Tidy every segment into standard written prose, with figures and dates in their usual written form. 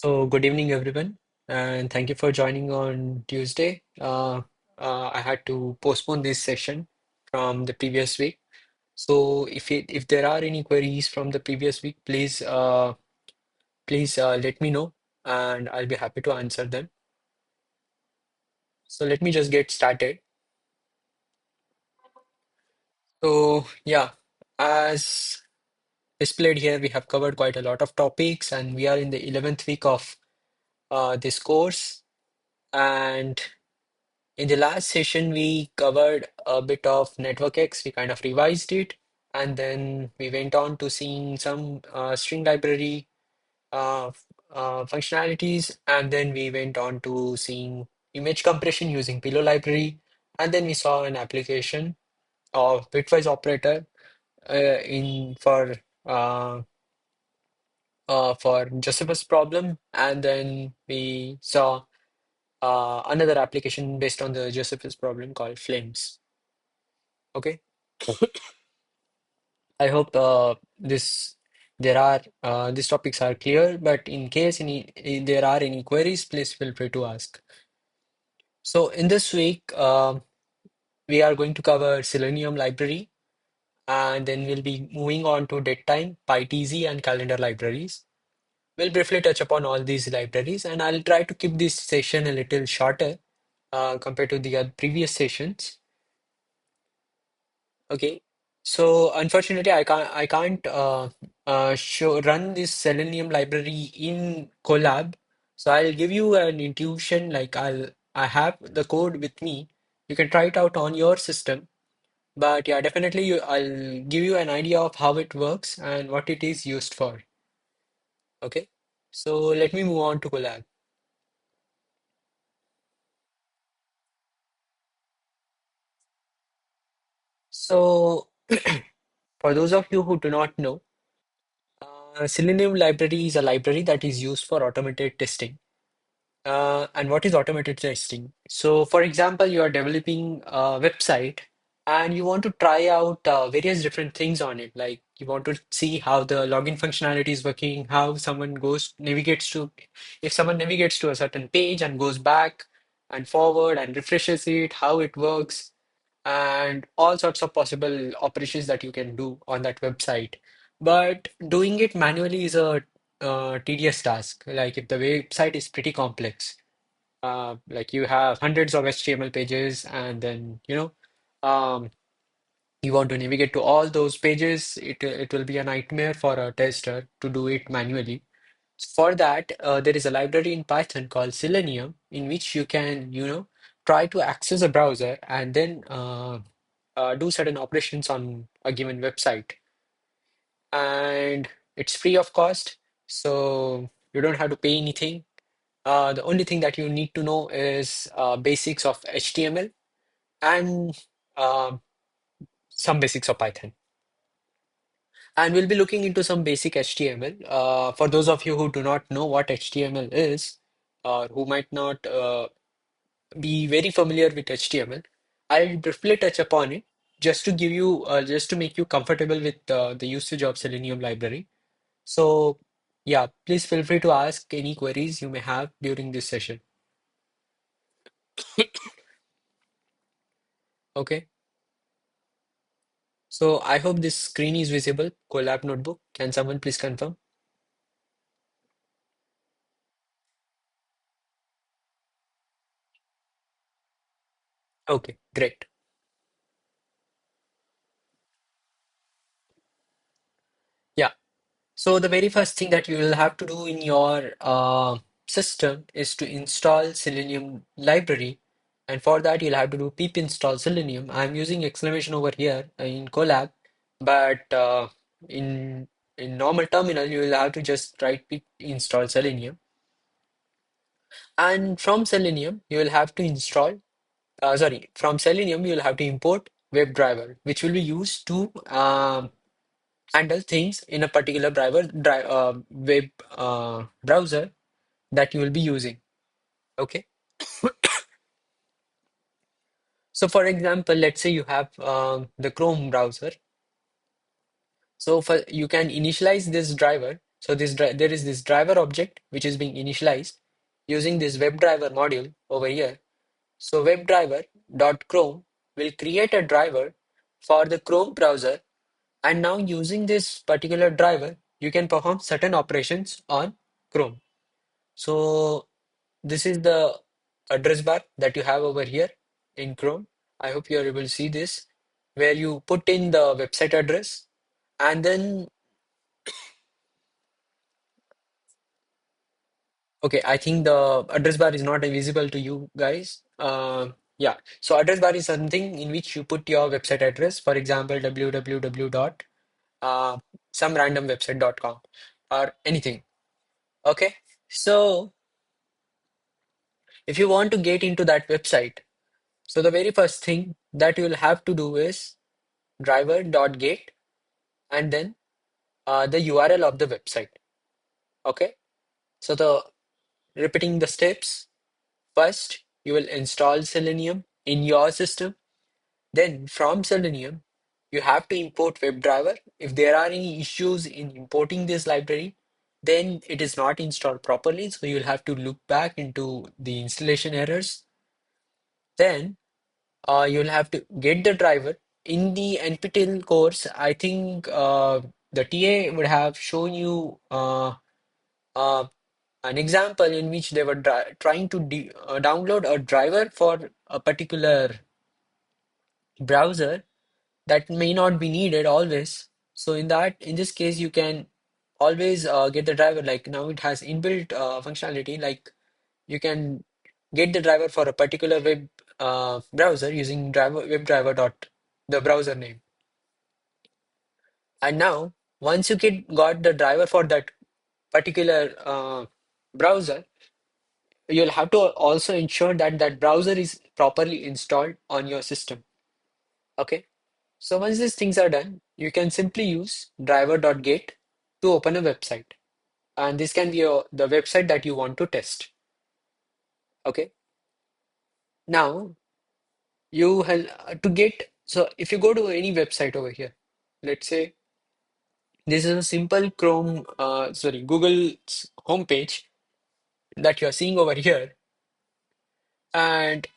Good evening, everyone, and thank you for joining on Tuesday. I had to postpone this session from the previous week. So, if there are any queries from the previous week, please let me know, and I'll be happy to answer them. So, let me just get started. Yeah, as displayed here, we have covered quite a lot of topics, and we are in the 11th week of this course. And in the last session, we covered a bit of Network X. We kind of revised it, and then we went on to seeing some string library functionalities, and then we went on to seeing image compression using Pillow library, and then we saw an application of bitwise operator in uh, for Josephus problem, and then we saw another application based on the Josephus problem called Flames. Okay, I hope these topics are clear, but in case there are any queries, please feel free to ask. So in this week, we are going to cover Selenium library, and then we'll be moving on to datetime, PyTZ, and calendar libraries. We'll briefly touch upon all these libraries, and I'll try to keep this session a little shorter compared to the previous sessions. Okay, so unfortunately, I can't show run this Selenium library in Colab. So I'll give you an intuition, like I have the code with me. You can try it out on your system. But yeah, definitely I'll give you an idea of how it works and what it is used for. Okay, so let me move on to Colab. So for those of you who do not know, Selenium library is a library that is used for automated testing. And what is automated testing? So, for example, you are developing a website and you want to try out various different things on it. Like you want to see how the login functionality is working, how someone navigates to, if someone navigates to a certain page and goes back and forward and refreshes it, how it works, and all sorts of possible operations that you can do on that website. But doing it manually is a tedious task. Like if the website is pretty complex, like you have hundreds of HTML pages, and then you want to navigate to all those pages, it will be a nightmare for a tester to do it manually. For that, there is a library in Python called Selenium, in which you can, try to access a browser and then do certain operations on a given website. And it's free of cost, so you don't have to pay anything. The only thing that you need to know is basics of HTML and uh, some basics of Python. And we'll be looking into some basic HTML. For those of you who do not know what HTML is, or who might not be very familiar with HTML, I'll briefly touch upon it just to just to make you comfortable with the usage of Selenium library. So, yeah, please feel free to ask any queries you may have during this session. Okay. So I hope this screen is visible. Colab notebook. Can someone please confirm? Okay, great. Yeah. So the very first thing that you will have to do in your system is to install Selenium library. And for that, you'll have to do pip install Selenium. I'm using exclamation over here in Colab, but in in normal terminal, you will have to just write pip install Selenium. And from Selenium, you will have to from Selenium, you'll have to import WebDriver, which will be used to handle things in a particular web browser that you will be using. Okay. So, for example, let's say you have the Chrome browser. So, you can initialize this driver So there is this driver object which is being initialized using this WebDriver module over here. So WebDriver.chrome will create a driver for the Chrome browser, and now using this particular driver, you can perform certain operations on Chrome. So this is the address bar that you have over here in Chrome. I hope you are able to see this, where you put in the website address, and then, okay, I think the address bar is not visible to you guys. Yeah, so address bar is something in which you put your website address, for example, www dot some random website.com or anything. Okay, so if you want to get into that website, so the very first thing that you will have to do is driver.get and then the URL of the website. Okay, so the repeating the steps, first you will install Selenium in your system. Then from Selenium, you have to import WebDriver. If there are any issues in importing this library, then it is not installed properly. So you'll have to look back into the installation errors. Then you'll have to get the driver. In the NPTEL course, I think the TA would have shown you uh, an example in which they were trying to download a driver for a particular browser that may not be needed always. So in this case, you can always get the driver. Like now, it has inbuilt functionality. Like you can get the driver for a particular web browser using WebDriver dot the browser name. And now, once you got the driver for that particular browser, you'll have to also ensure that that browser is properly installed on your system. Okay. So once these things are done, you can simply use driver.get to open a website. And this can be the website that you want to test. Okay. Now you have to get, so if you go to any website over here, let's say this is a simple Google's homepage that you're seeing over here. And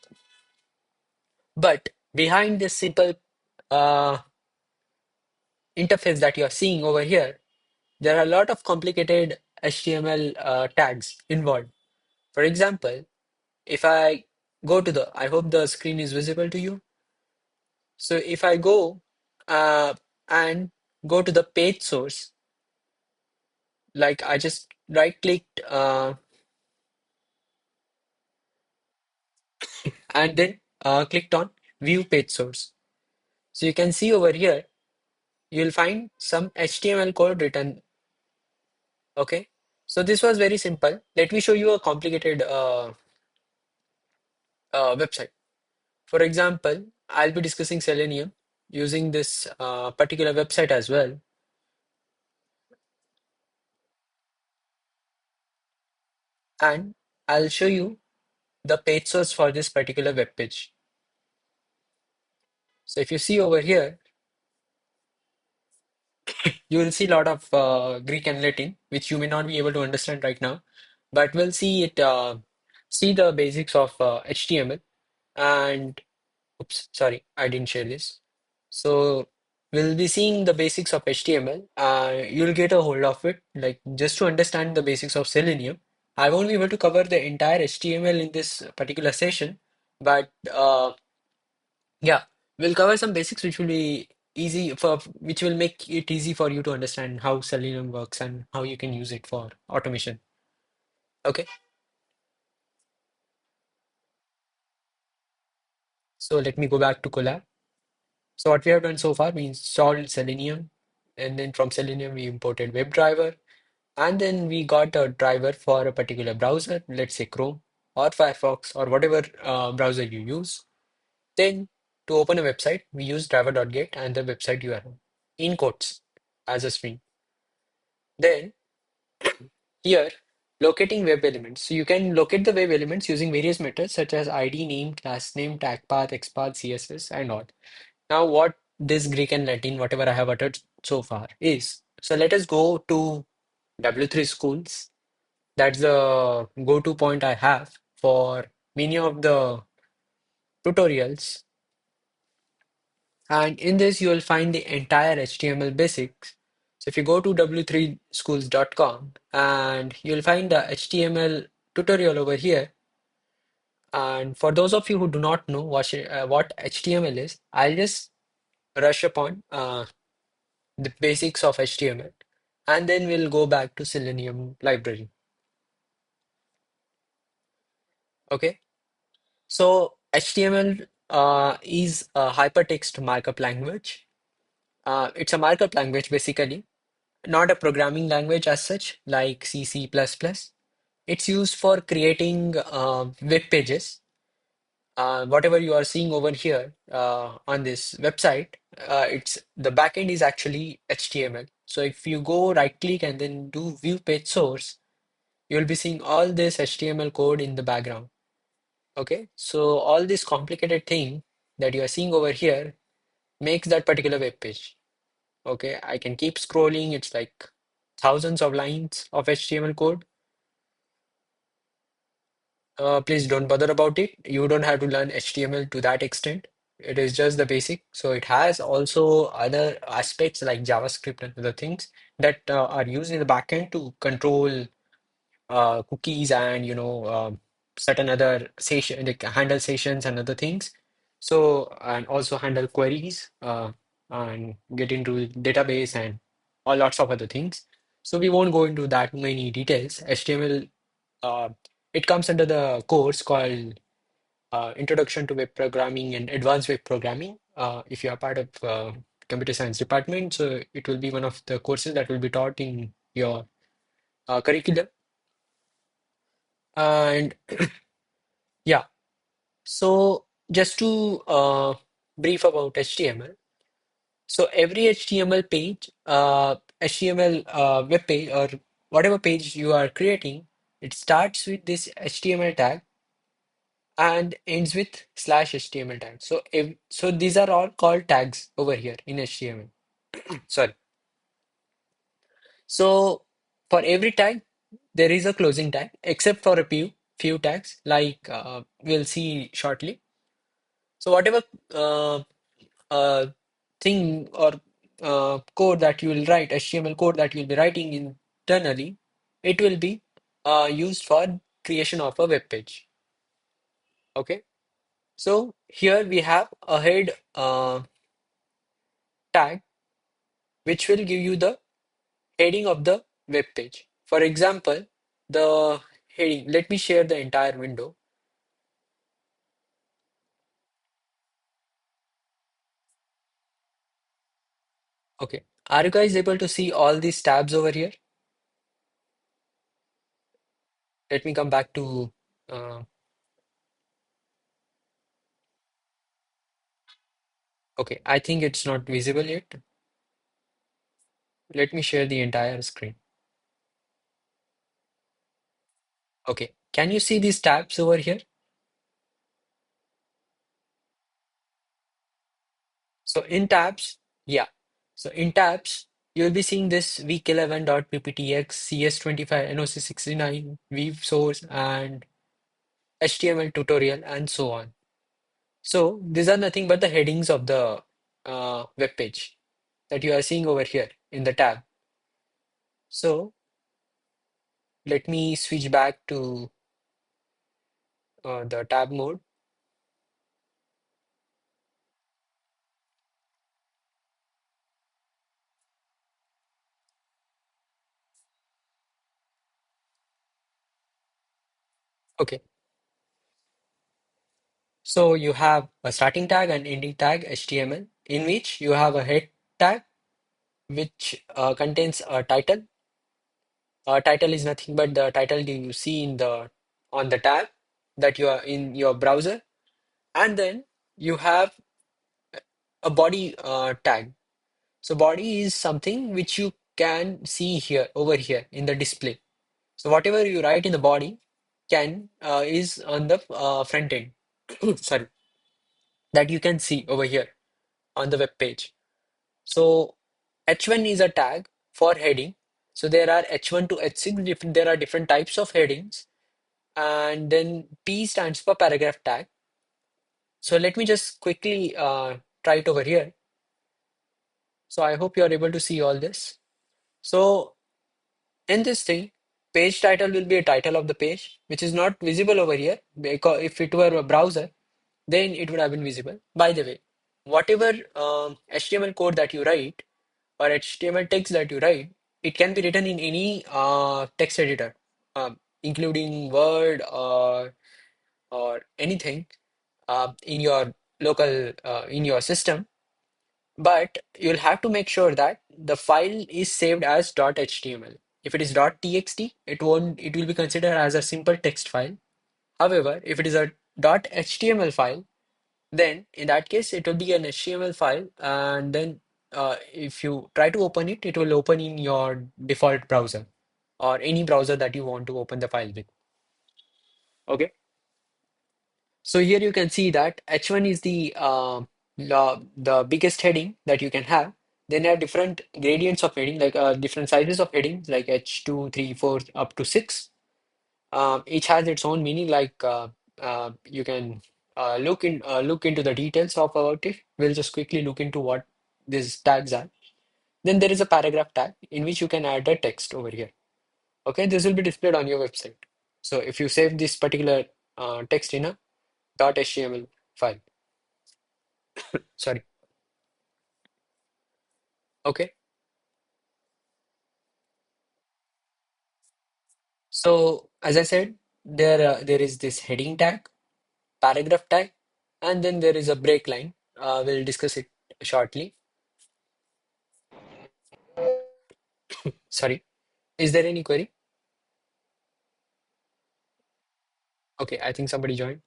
but behind this simple uh, interface that you're seeing over here, there are a lot of complicated HTML tags involved. For example, if I go to I hope the screen is visible to you. So if I go and go to the page source, like I just right clicked and then clicked on view page source. So you can see over here, you'll find some HTML code written. Okay. So this was very simple. Let me show you a complicated website. For example, I'll be discussing Selenium using this particular website as well. And I'll show you the page source for this particular web page. So if you see over here, you will see a lot of Greek and Latin, which you may not be able to understand right now, but we'll see the basics of HTML. And oops, sorry, I didn't share this. So we'll be seeing the basics of HTML. You'll get a hold of it, like just to understand the basics of Selenium. I won't be able to cover the entire HTML in this particular session, but yeah, we'll cover some basics which will be which will make it easy for you to understand how Selenium works and how you can use it for automation. Okay, so let me go back to Colab. So what we have done so far, we installed Selenium, and then from Selenium we imported WebDriver, and then we got a driver for a particular browser, let's say Chrome or Firefox or whatever browser you use. Then to open a website, we use driver.get and the website URL in quotes as a string. Then here, locating web elements. So you can locate the web elements using various methods such as ID, name, class name, tag path, XPath, CSS, and all. Now, what this Greek and Latin, whatever I have uttered so far, is, so let us go to W3 schools. That's the go-to point I have for many of the tutorials. And in this, you will find the entire HTML basics. So if you go to w3schools.com and you'll find the HTML tutorial over here. And for those of you who do not know what HTML is, I'll just rush upon the basics of HTML, and then we'll go back to Selenium library. Okay, so HTML is a hypertext markup language. It's a markup language basically, not a programming language as such like C, C++. It's used for creating web pages. Whatever you are seeing over here on this website, it's the backend is actually HTML. So if you go right click and then do view page source, you'll be seeing all this HTML code in the background. Okay, so all this complicated thing that you are seeing over here makes that particular web page. Okay, I can keep scrolling. It's like thousands of lines of HTML code. Please don't bother about it. You don't have to learn HTML to that extent. It is just the basic. So it has also other aspects like JavaScript and other things that are used in the backend to control cookies and certain other session like handle sessions and other things. So and also handle queries and get into database and all lots of other things. So we won't go into that many details. HTML uh, it comes under the course called Introduction to Web Programming and Advanced Web Programming. If you are part of computer science department, so it will be one of the courses that will be taught in your curriculum. And yeah, so just to brief about HTML. So every HTML page, HTML web page or whatever page you are creating, it starts with this HTML tag and ends with slash HTML tag. So so these are all called tags over here in HTML. Sorry. So for every tag, there is a closing tag, except for a few tags like we'll see shortly. So whatever uh, uh, thing or code that you will write, HTML code that you'll be writing internally, it will be used for creation of a web page. Okay. So here we have a head tag which will give you the heading of the web page. For example, the heading, let me share the entire window. Okay. Are you guys able to see all these tabs over here? Let me come back to, uh, okay, I think it's not visible yet. Let me share the entire screen. Okay. Can you see these tabs over here? So in tabs, yeah. So in tabs, you'll be seeing this week 11.pptx, CS25, NOC69, Weave source, and HTML tutorial, and so on. So these are nothing but the headings of the web page that you are seeing over here in the tab. So let me switch back to the tab mode. Okay. So you have a starting tag and ending tag HTML in which you have a head tag which contains a title. Title is nothing but the title you see in the on the tab that you are in your browser, and then you have a body tag. So body is something which you can see here over here in the display. So whatever you write in the body can is on the front end. Sorry, that you can see over here on the web page. So H1 is a tag for heading. So there are H1 to H6, different, there are different types of headings. And then P stands for paragraph tag. So let me just quickly try it over here. So I hope you are able to see all this. So in this thing, page title will be a title of the page, which is not visible over here because if it were a browser, then it would have been visible. By the way, whatever HTML code that you write or HTML text that you write, it can be written in any text editor, including Word or anything in your local in your system. But you'll have to make sure that the file is saved as .html. If it is .txt, it won't. It will be considered as a simple text file. However, if it is a .html file, then in that case it will be an HTML file, and then if you try to open it, it will open in your default browser or any browser that you want to open the file with. Okay. So here you can see that H1 is the biggest heading that you can have. Then there are different gradients of heading, like different sizes of headings, like H2, 3, 4, up to 6. Each has its own meaning. Like you can look into the details of about it. We'll just quickly look into what these tags are. Then there is a paragraph tag in which you can add a text over here. Okay, this will be displayed on your website. So if you save this particular text in a .html file. Sorry. Okay. So as I said, there is this heading tag, paragraph tag, and then there is a break line. We'll discuss it shortly. Sorry. Is there any query? Okay, I think somebody joined.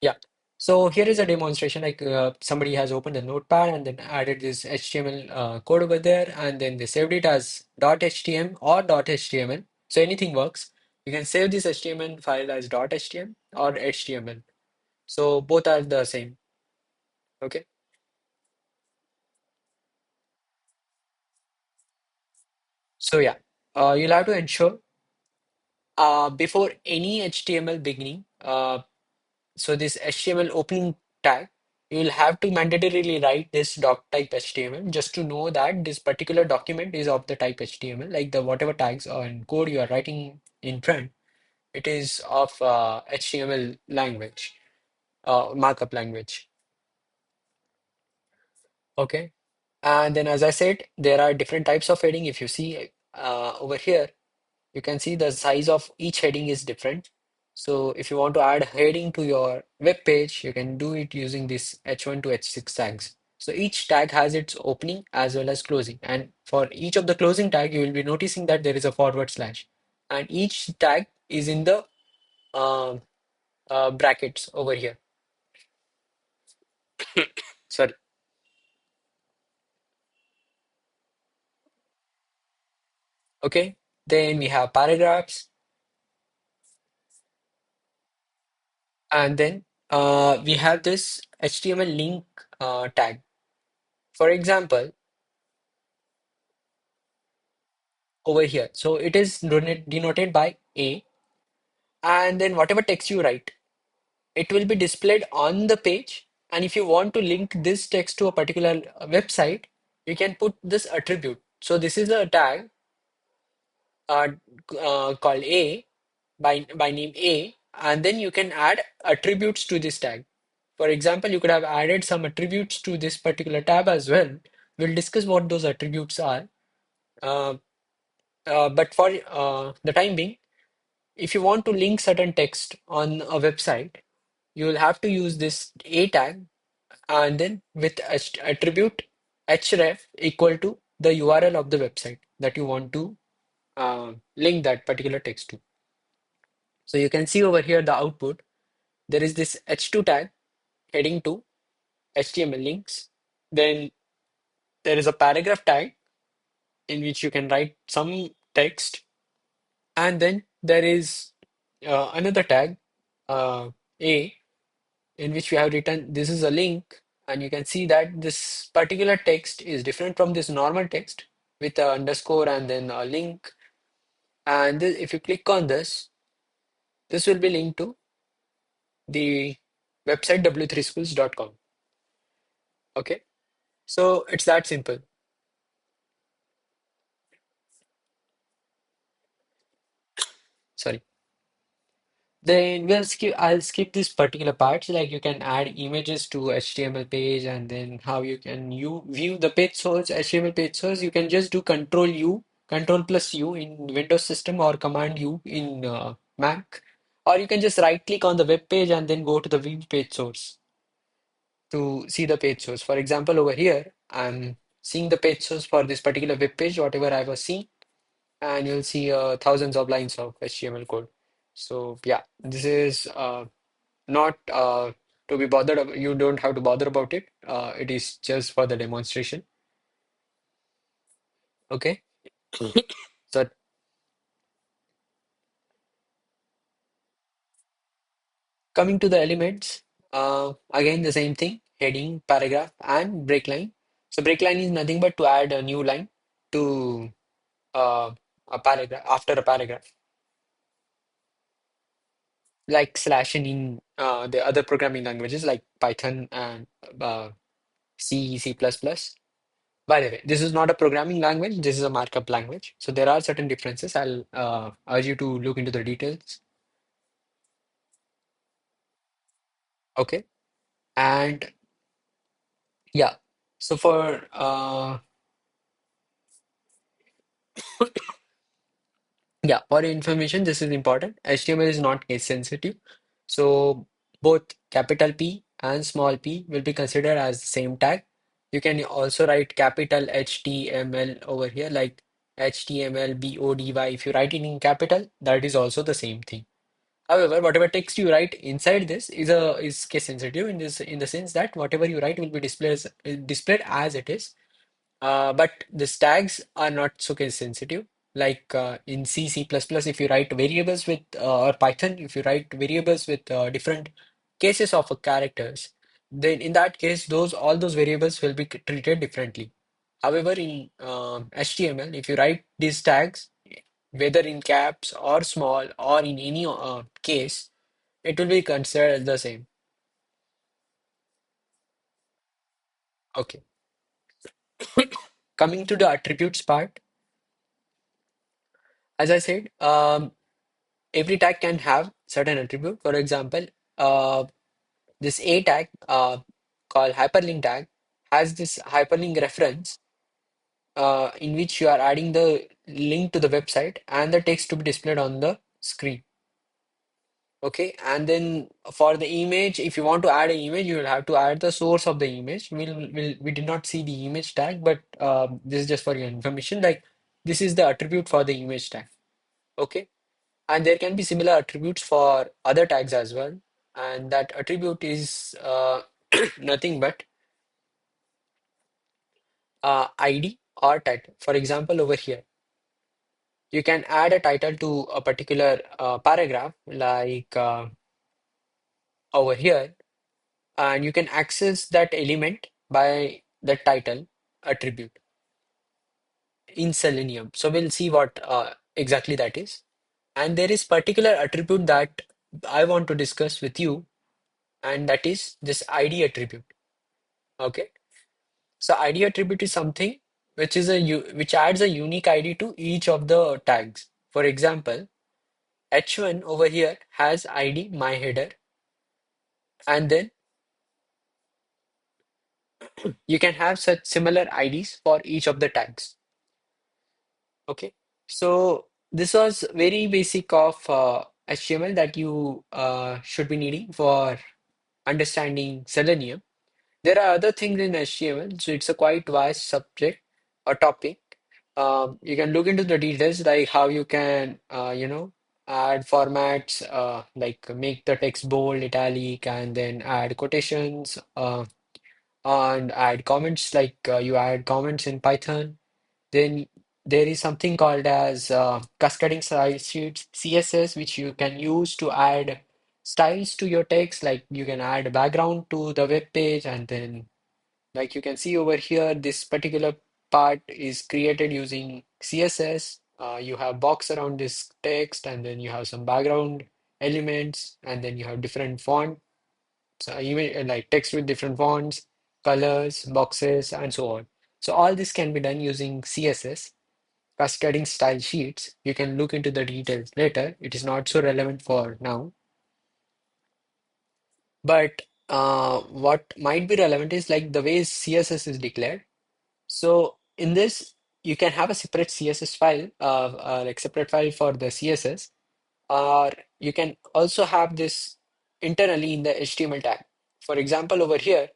Yeah. So here is a demonstration, like somebody has opened a notepad and then added this HTML code over there, and then they saved it as .htm or .html. So anything works. You can save this HTML file as .htm or HTML. So both are the same. Okay. So yeah, you'll have to ensure before any HTML beginning, so this HTML opening tag, you'll have to mandatorily write this doc type HTML just to know that this particular document is of the type HTML, like the whatever tags or code you are writing in front, it is of HTML language, markup language. Okay. And then as I said, there are different types of heading. If you see over here, you can see the size of each heading is different. So if you want to add heading to your web page, you can do it using this H1 to H6 tags. So each tag has its opening as well as closing. And for each of the closing tag, you will be noticing that there is a forward slash. And each tag is in the uh, brackets over here. Sorry. Okay. Then we have paragraphs. And then we have this HTML link tag. For example, over here. So it is denoted by A, and then whatever text you write, it will be displayed on the page. And if you want to link this text to a particular website, you can put this attribute. So this is a tag uh, called A by name A, and then you can add attributes to this tag. For example, you could have added some attributes to this particular tab as well. We'll discuss what those attributes are. Uh, but for the time being, if you want to link certain text on a website, you will have to use this A tag and then with attribute href equal to the URL of the website that you want to link that particular text to. So you can see over here the output. There is this h2 tag heading to HTML links. Then there is a paragraph tag in which you can write some text. And then there is another tag, A, in which we have written this is a link, And you can see that this particular text is different from this normal text with a underscore and then a link. And if you click on this, this will be linked to the website w3schools.com. Okay, so it's that simple. Sorry. Then I'll skip this particular part. So, like, you can add images to HTML page, and then how you view the page source, HTML page source. You can just do Control U, Control plus U in Windows system, or Command U in Mac, or you can just right click on the web page and then go to the view page source to see the page source. For example, over here, I'm seeing the page source for this particular web page, whatever I was seeing, and you'll see thousands of lines of HTML code. So yeah, this is not to be bothered. You don't have to bother about it. It is just for the demonstration. Okay. So coming to the elements, again the same thing: heading, paragraph, and break line. So break line is nothing but to add a new line to a paragraph after a paragraph, like slash in the other programming languages like Python and uh, C, C++. By the way, this is not a programming language, this is a markup language. So there are certain differences. I'll urge you to look into the details. Okay. And yeah, so for yeah, for your information, this is important. HTML is not case sensitive. So both capital P and small p will be considered as the same tag. You can also write capital HTML over here, like HTML BODY. If you write it in capital, that is also the same thing. However, whatever text you write inside this is case sensitive in the sense that whatever you write will be displayed as it is. But the tags are not so case sensitive. Like in C, C++, if you write variables with or Python, if you write variables with different cases of characters, then in that case, those all those variables will be treated differently. However, in HTML, if you write these tags, whether in caps or small or in any case, it will be considered as the same. Okay. Coming to the attributes part, as I said, every tag can have certain attribute. For example, uh, this A tag called hyperlink tag has this hyperlink reference in which you are adding the link to the website and the text to be displayed on the screen. Okay, and then for the image, if you want to add an image, you will have to add the source of the image. We did not see the image tag, but this is just for your information. Like, this is the attribute for the image tag. Okay, and there can be similar attributes for other tags as well. And that attribute is nothing but ID or title. For example, over here, you can add a title to a particular paragraph, like over here, and you can access that element by the title attribute in Selenium. So we'll see what exactly that is. And there is particular attribute that I want to discuss with you, and that is this ID attribute. Okay. So ID attribute is something which adds a unique ID to each of the tags. For example, H1 over here has ID my header, and then you can have such similar IDs for each of the tags. Okay, so this was very basic of HTML that you should be needing for understanding Selenium. There are other things in HTML, so it's a quite vast subject or topic. You can look into the details, like how you can, add formats, like make the text bold, italic, and then add quotations, and add comments, like you add comments in Python. Then there is something called as cascading style sheets, CSS, which you can use to add styles to your text. Like, you can add a background to the web page, and then Like you can see over here, this particular part is created using CSS. You have box around this text, and then you have some background elements, and then you have different font, so even like text with different fonts, colors, boxes, and so on. So all this can be done using CSS, cascading style sheets. You can look into the details later. It is not so relevant for now. But what might be relevant is like the way CSS is declared. So in this, you can have a separate CSS file, like separate file for the CSS, or you can also have this internally in the HTML tag. For example, over here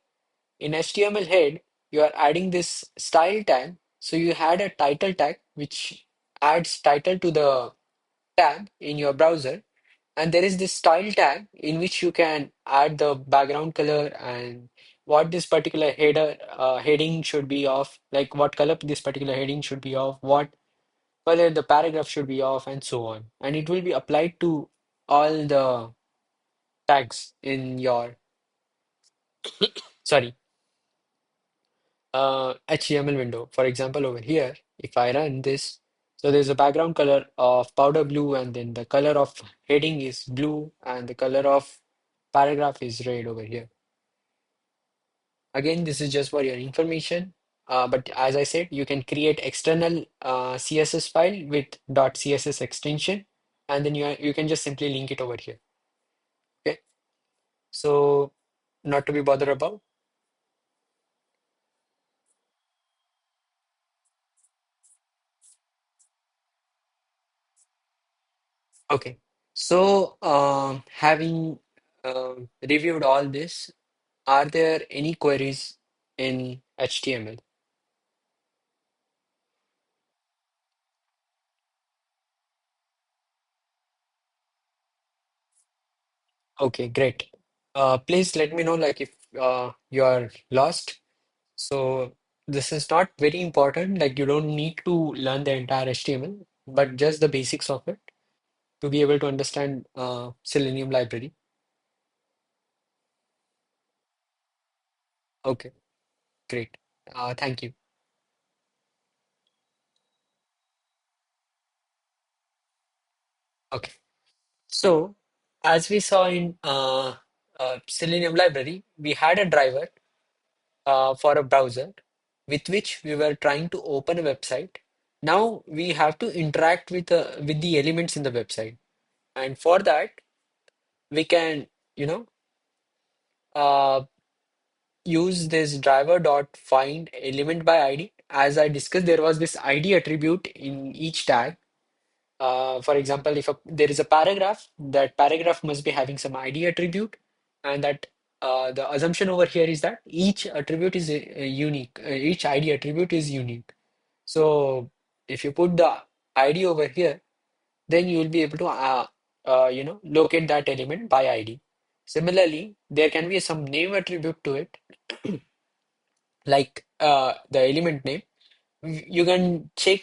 in HTML head, you are adding this style tag. So you had a title tag which adds title to the tab in your browser, and there is this style tag in which you can add the background color and what this particular heading should be of, like what color this particular heading should be of, what color the paragraph should be of, and so on. And it will be applied to all the tags in your, sorry, HTML window. For example, over here, if I run this, so there's a background color of powder blue, and then the color of heading is blue, and the color of paragraph is red over here. Again, this is just for your information. But as I said, you can create external CSS file with .css extension, and then you can just simply link it over here. Okay, so not to be bothered about. Okay, so having reviewed all this, are there any queries in HTML? Okay, great. Please let me know like if you are lost. So this is not very important. Like you don't need to learn the entire HTML, but just the basics of it to be able to understand Selenium library. Okay, great. Thank you. Okay. So as we saw in Selenium library, we had a driver for a browser with which we were trying to open a website. Now we have to interact with the elements in the website, and for that we can, you know, uh, use this driver dot find element by ID. As I discussed, there was this ID attribute in each tag. For example, if there is a paragraph, that paragraph must be having some ID attribute, and that the assumption over here is that each attribute is unique. Each ID attribute is unique. So if you put the ID over here, then you will be able to locate that element by ID. Similarly, there can be some name attribute to it, like the element name. You can check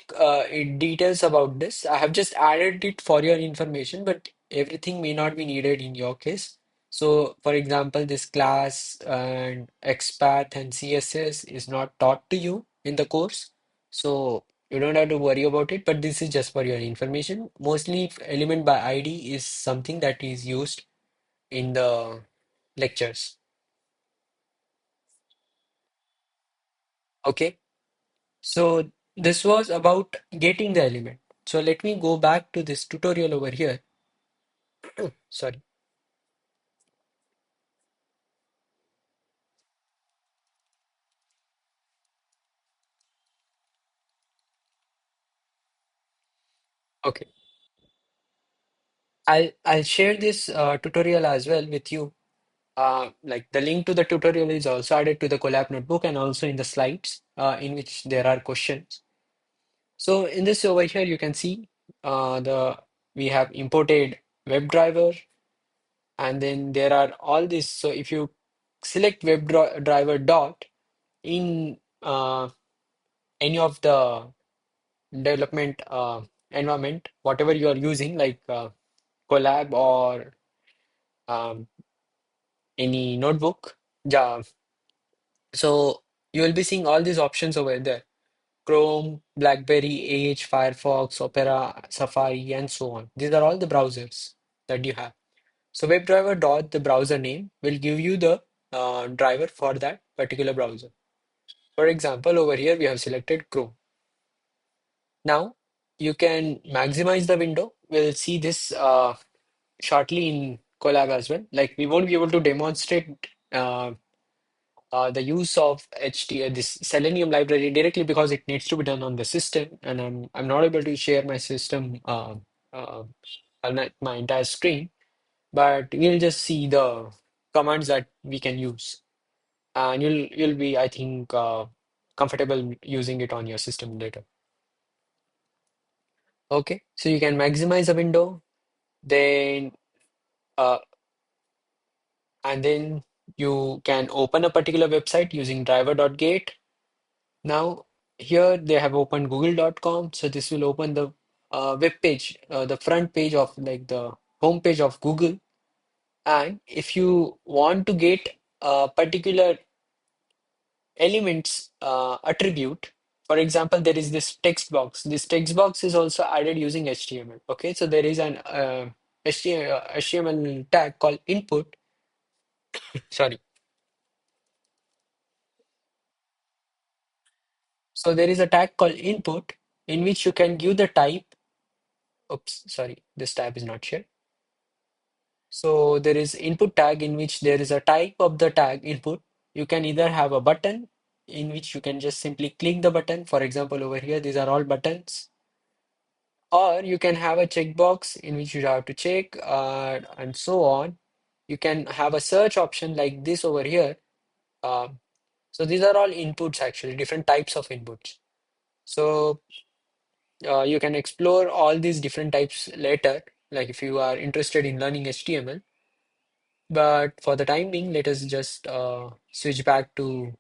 in details about this. I have just added it for your information, but everything may not be needed in your case. So, for example, this class and XPath and CSS is not taught to you in the course. So, you don't have to worry about it, but this is just for your information. Mostly, element by ID is something that is used in the lectures. Okay. So this was about getting the element. So let me go back to this tutorial over here. Sorry. Okay. I'll share this tutorial as well with you. Like the link to the tutorial is also added to the collab notebook and also in the slides in which there are questions. So in this over here you can see the we have imported WebDriver, and then there are all this. So if you select WebDriver dot in any of the development environment, whatever you are using, like Colab or um, any notebook. Ja, so You will be seeing all these options over there. Chrome, BlackBerry, Edge, Firefox, Opera, Safari, and so on. These are all the browsers that you have. So WebDriver dot the browser name will give you the driver for that particular browser. For example, over here we have selected Chrome. Now you can maximize the window. We'll see this shortly in Colab as well. Like we won't be able to demonstrate the use of this Selenium library directly because it needs to be done on the system, and I'm not able to share my system uh, my entire screen. But we'll just see the commands that we can use, and you'll be, I think, comfortable using it on your system later. Okay, so you can maximize a window, then uh, and then you can open a particular website using driver.gate. Now here they have opened google.com, so this will open the web page, the front page of like the home page of Google. And if you want to get a particular elements attribute. For example, there is this text box. This text box is also added using HTML. Okay, so there is an HTML tag called input. Sorry. So there is a tag called input in which you can give the type. Oops, sorry, this tab is not shared. So there is input tag in which there is a type of the tag input. You can either have a button in which you can just simply click the button. For example, over here, these are all buttons. Or you can have a checkbox in which you have to check and so on. You can have a search option like this over here. Um, so these are all inputs actually, different types of inputs. So you can explore all these different types later, like if you are interested in learning HTML. But for the time being, let us just switch back to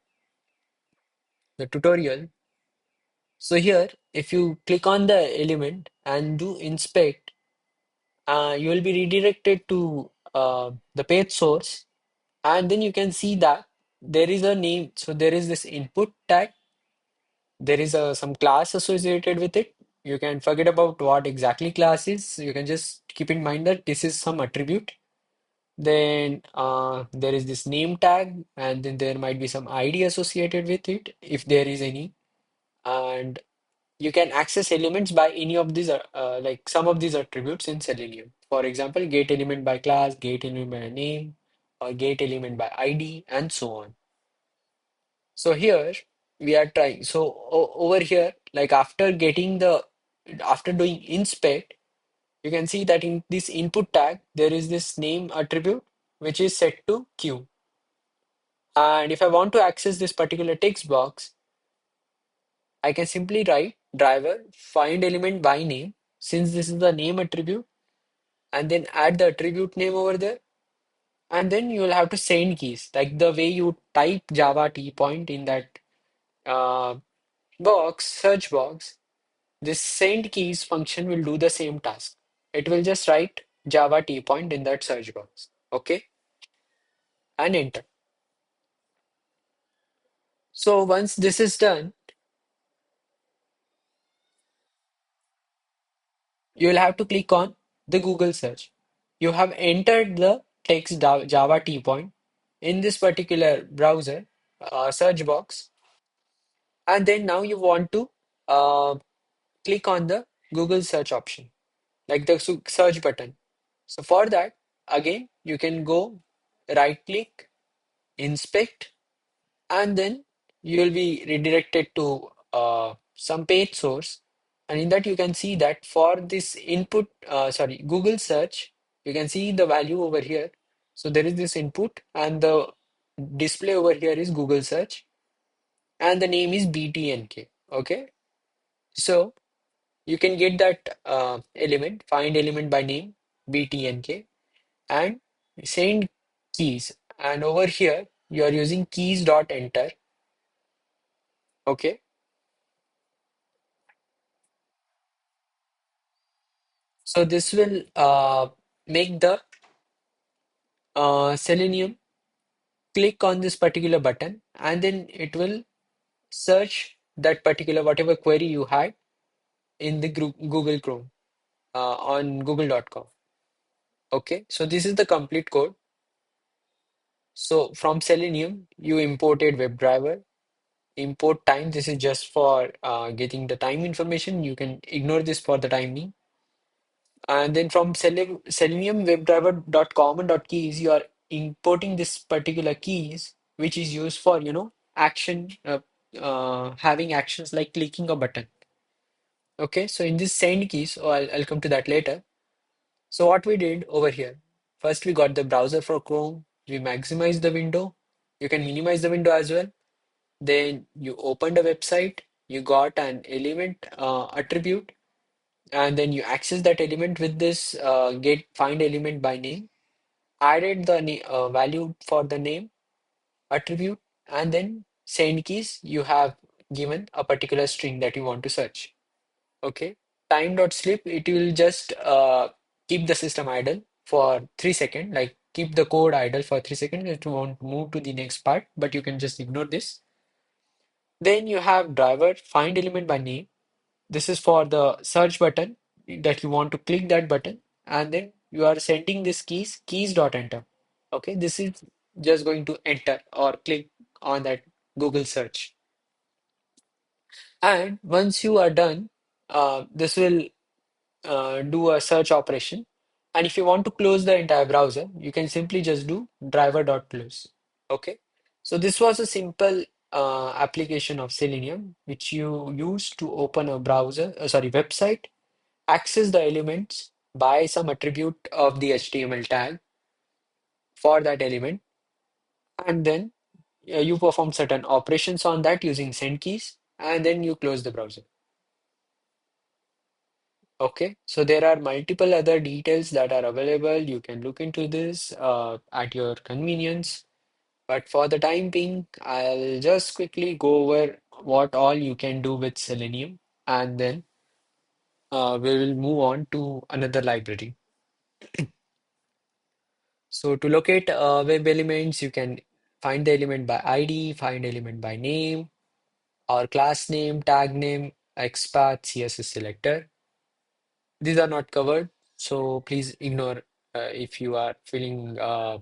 the tutorial. So here, if you click on the element and do inspect, you will be redirected to the page source, and then you can see that there is a name. So there is this input tag. There is some class associated with it. You can forget about what exactly class is. You can just keep in mind that this is some attribute. Then there is this name tag, and then there might be some ID associated with it if there is any. And you can access elements by any of these, like some of these attributes in Selenium. For example, get element by class, get element by name, or get element by ID, and so on. So here we are trying. So over here, like after doing inspect, you can see that in this input tag, there is this name attribute which is set to queue. And if I want to access this particular text box, I can simply write driver find element by name, since this is the name attribute, and then add the attribute name over there. And then you will have to send keys, like the way you type Java T point in that uh, search box. This send keys function will do the same task. It will just write Java T point in that search box. Okay, and enter. So once this is done, you will have to click on the Google search. You have entered the text Java T point in this particular browser search box, and then now you want to uh, click on the Google search option, like the search button. So for that, again, you can go right click, inspect, and then you will be redirected to some page source. And in that, you can see that for this input, sorry, Google search, you can see the value over here. So there is this input, and the display over here is Google search, and the name is BTNK. Okay, so you can get that element, find element by name, BTNK, and send keys. And over here, you are using keys dot enter. Okay, so this will make the Selenium click on this particular button, and then it will search that particular whatever query you had in the Google Chrome on google.com. Okay, so this is the complete code. So from Selenium, you imported WebDriver, import time. This is just for getting the time information. You can ignore this for the timing. And then from Selenium WebDriver.com and .keys, you are importing this particular keys, which is used for, action, having actions like clicking a button. Okay, so in this send keys, oh, I'll come to that later. So what we did over here, first we got the browser for Chrome. We maximize the window. You can minimize the window as well. Then you opened a website. You got an element attribute, and then you access that element with this get find element by name. Added the value for the name attribute, and then send keys. You have given a particular string that you want to search. Okay. Time.sleep, it will just keep the system idle for 3 seconds, like keep the code idle for 3 seconds. It won't move to the next part, but you can just ignore this. Then you have driver find element by name. This is for the search button that you want to click that button, and then you are sending this keys.enter. Okay, this is just going to enter or click on that Google search. And once you are done, this will do a search operation. And if you want to close the entire browser, you can simply just do driver.close. Okay. So this was a simple application of Selenium, which you use to open a browser, sorry, website, access the elements by some attribute of the HTML tag for that element, and then you perform certain operations on that using send keys, and then you close the browser. Okay, so there are multiple other details that are available. You can look into this at your convenience. But for the time being, I'll just quickly go over what all you can do with Selenium, and then we will move on to another library. So to locate web elements, you can find the element by ID, find element by name, or class name, tag name, XPath, CSS selector. These are not covered, so please ignore if you are feeling uh,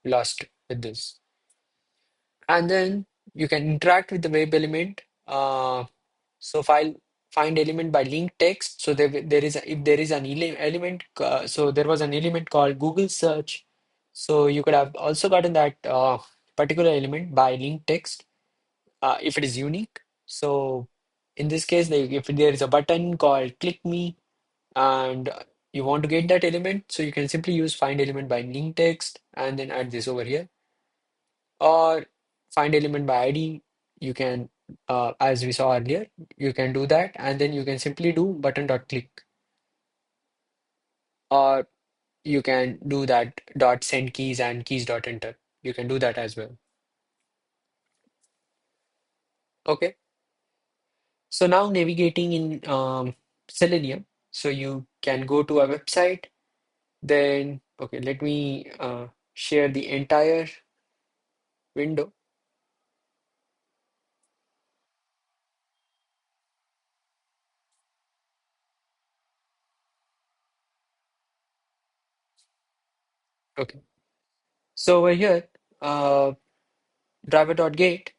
lost with this. And then you can interact with the web element. So find element by link text. So there is if there is an element. So there was an element called Google search. So you could have also gotten that particular element by link text if it is unique. So in this case, if there is a button called click me and you want to get that element, so you can simply use find element by link text and then add this over here, or find element by ID. You can, as we saw earlier, you can do that, and then you can simply do button.click, or you can do that dot send keys and keys.enter. You can do that as well. Okay, so now navigating in Selenium, so you can go to a website. Then, okay, let me share the entire window. Okay, so over here, uh, driver.get.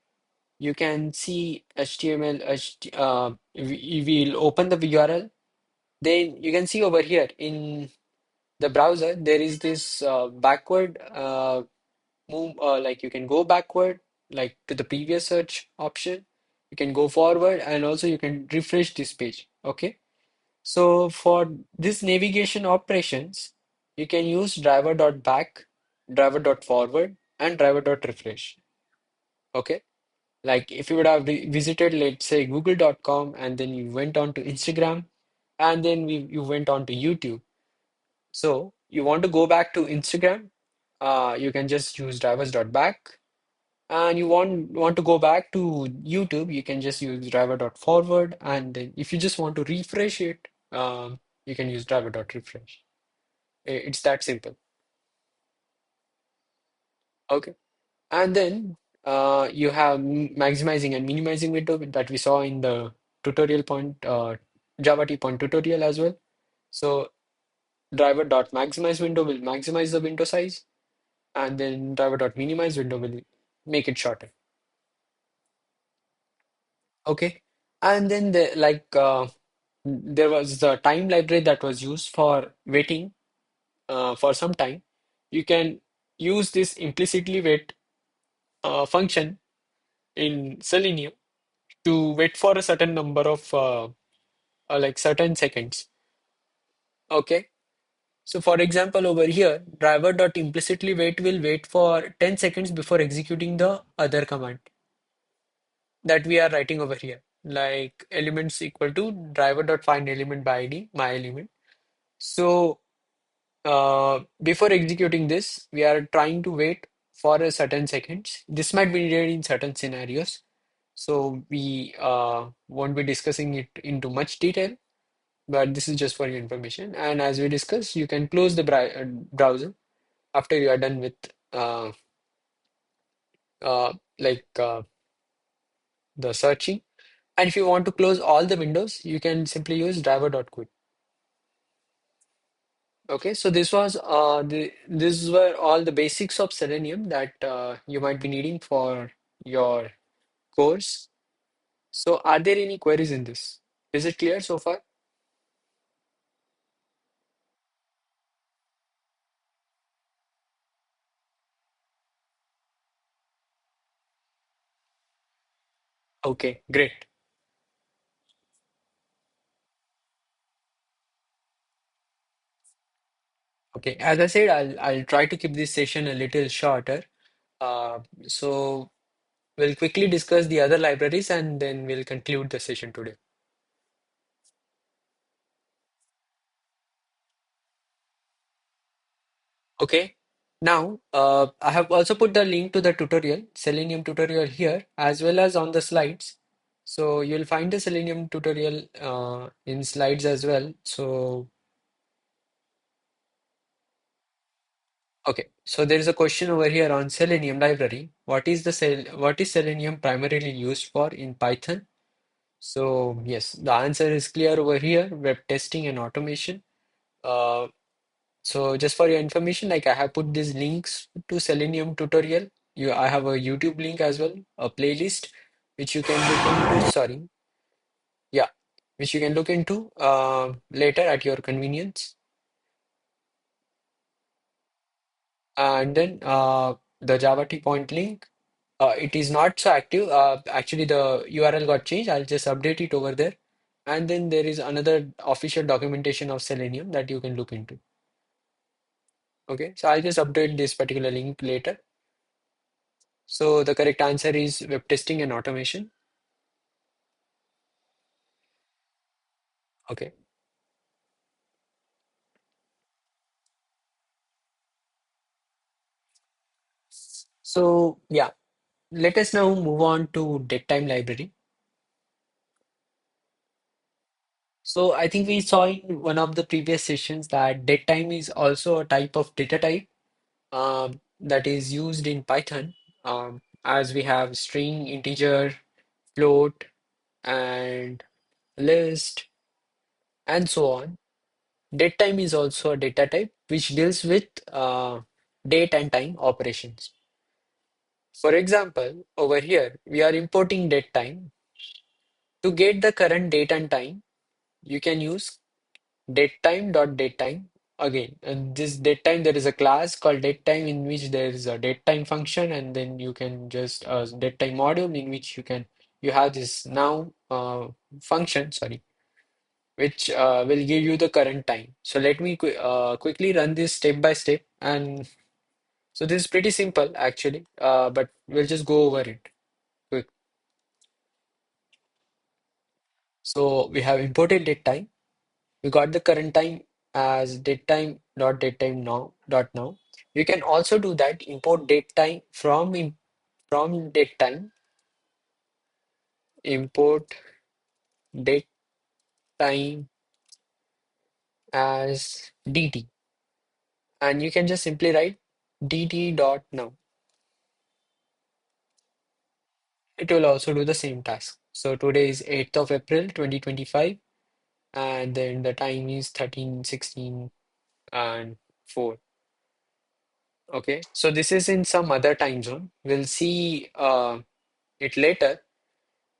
You can see HTML, we'll open the URL. Then you can see over here in the browser, there is this backward move, like you can go backward, like to the previous search option. You can go forward, and also you can refresh this page. Okay. So for this navigation operations, you can use driver.back, driver.forward, and driver.refresh. Okay. Like if you would have visited, let's say, google.com, and then you went on to Instagram, and then you went on to YouTube. So you want to go back to Instagram, you can just use drivers.back. And you want to go back to YouTube, you can just use driver.forward. And then if you just want to refresh it, you can use driver.refresh. It's that simple. Okay. And then You have maximizing and minimizing window that we saw in the tutorial point, Java T point tutorial as well. So driver dot maximize window will maximize the window size, and then driver dot minimize window will make it shorter. Okay, and then there was the time library that was used for waiting for some time. You can use this implicitly wait function in Selenium to wait for a certain number of like certain seconds. Okay. So for example, over here, driver dot implicitly wait will wait for 10 seconds before executing the other command that we are writing over here. Like elements equal to driver dot find element by ID, my element. So before executing this, we are trying to wait for a certain seconds. This might be needed in certain scenarios. So we won't be discussing it into much detail, but this is just for your information. And as we discussed, you can close the browser after you are done with uh, uh, like the searching. And if you want to close all the windows, you can simply use driver.quit. Okay, so this was these were all the basics of Selenium that you might be needing for your course. So are there any queries in this? Is it clear so far? Okay, great. Okay, as I said, I'll try to keep this session a little shorter. Uh, so we'll quickly discuss the other libraries and then we'll conclude the session today. Okay. Now, I have also put the link to the tutorial, Selenium tutorial here, as well as on the slides. So you'll find the Selenium tutorial in slides as well. So, okay. So there is a question over here on Selenium library. What is Selenium primarily used for in Python? So yes, the answer is clear over here, web testing and automation. Uh, So just for your information, like I have put these links to Selenium tutorial. I have a YouTube link as well, a playlist which you can look into. Sorry, yeah, which you can look into later at your convenience. And then the Java T point link. It is not so active. Actually, the URL got changed. I'll just update it over there. And then there is another official documentation of Selenium that you can look into. Okay, so I'll just update this particular link later. So the correct answer is web testing and automation. Okay. So yeah, let us now move on to datetime library. So I think we saw in one of the previous sessions that datetime is also a type of data type that is used in Python, as we have string, integer, float, and list, and so on. Datetime is also a data type which deals with date and time operations. For example, over here, we are importing date time. To get the current date and time, you can use datetime.datetime again. And this datetime, there is a class called datetime in which there is a datetime function, and then you can just datetime module in which you have this now function, sorry, which will give you the current time. So let me quickly run this step by step. And so this is pretty simple actually, but we'll just go over it quick. So we have imported datetime. We got the current time as datetime dot datetime now dot now. You can also do that import datetime from datetime, import datetime as dt, and you can just simply write dt dot now. it will also do the same task. So today is 8th of April 2025, and then the time is 13, 16, and 4. Okay, so this is in some other time zone. We'll see it later,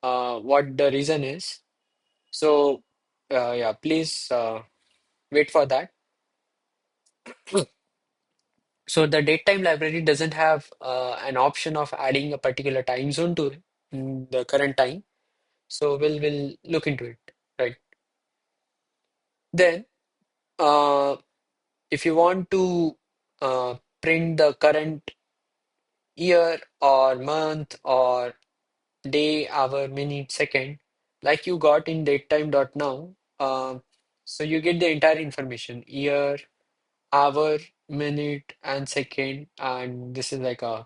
what the reason is. So, yeah, please wait for that. So the datetime library doesn't have an option of adding a particular time zone to the current time. So we'll look into it, right? Then, uh, if you want to print the current year or month or day, hour, minute, second, like you got in datetime.now, so you get the entire information: year, hour, minute, and second, and this is like a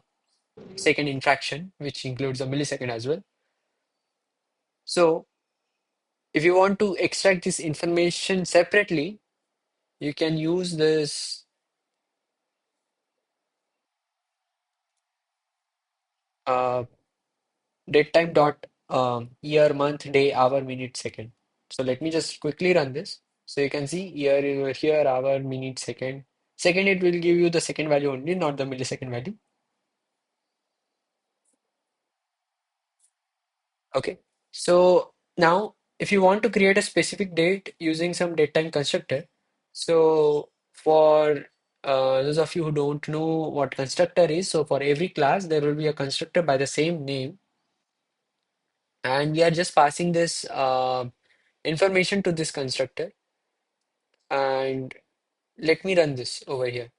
second infraction, which includes a millisecond as well. So if you want to extract this information separately, you can use this uh, datetime dot year, month, day, hour, minute, second. So let me just quickly run this. So you can see year over here, hour, minute, second. Second, it will give you the second value only, not the millisecond value. Okay. So now, if you want to create a specific date using some datetime constructor, so for those of you who don't know what constructor is, so for every class there will be a constructor by the same name, and we are just passing this information to this constructor. And let me run this over here.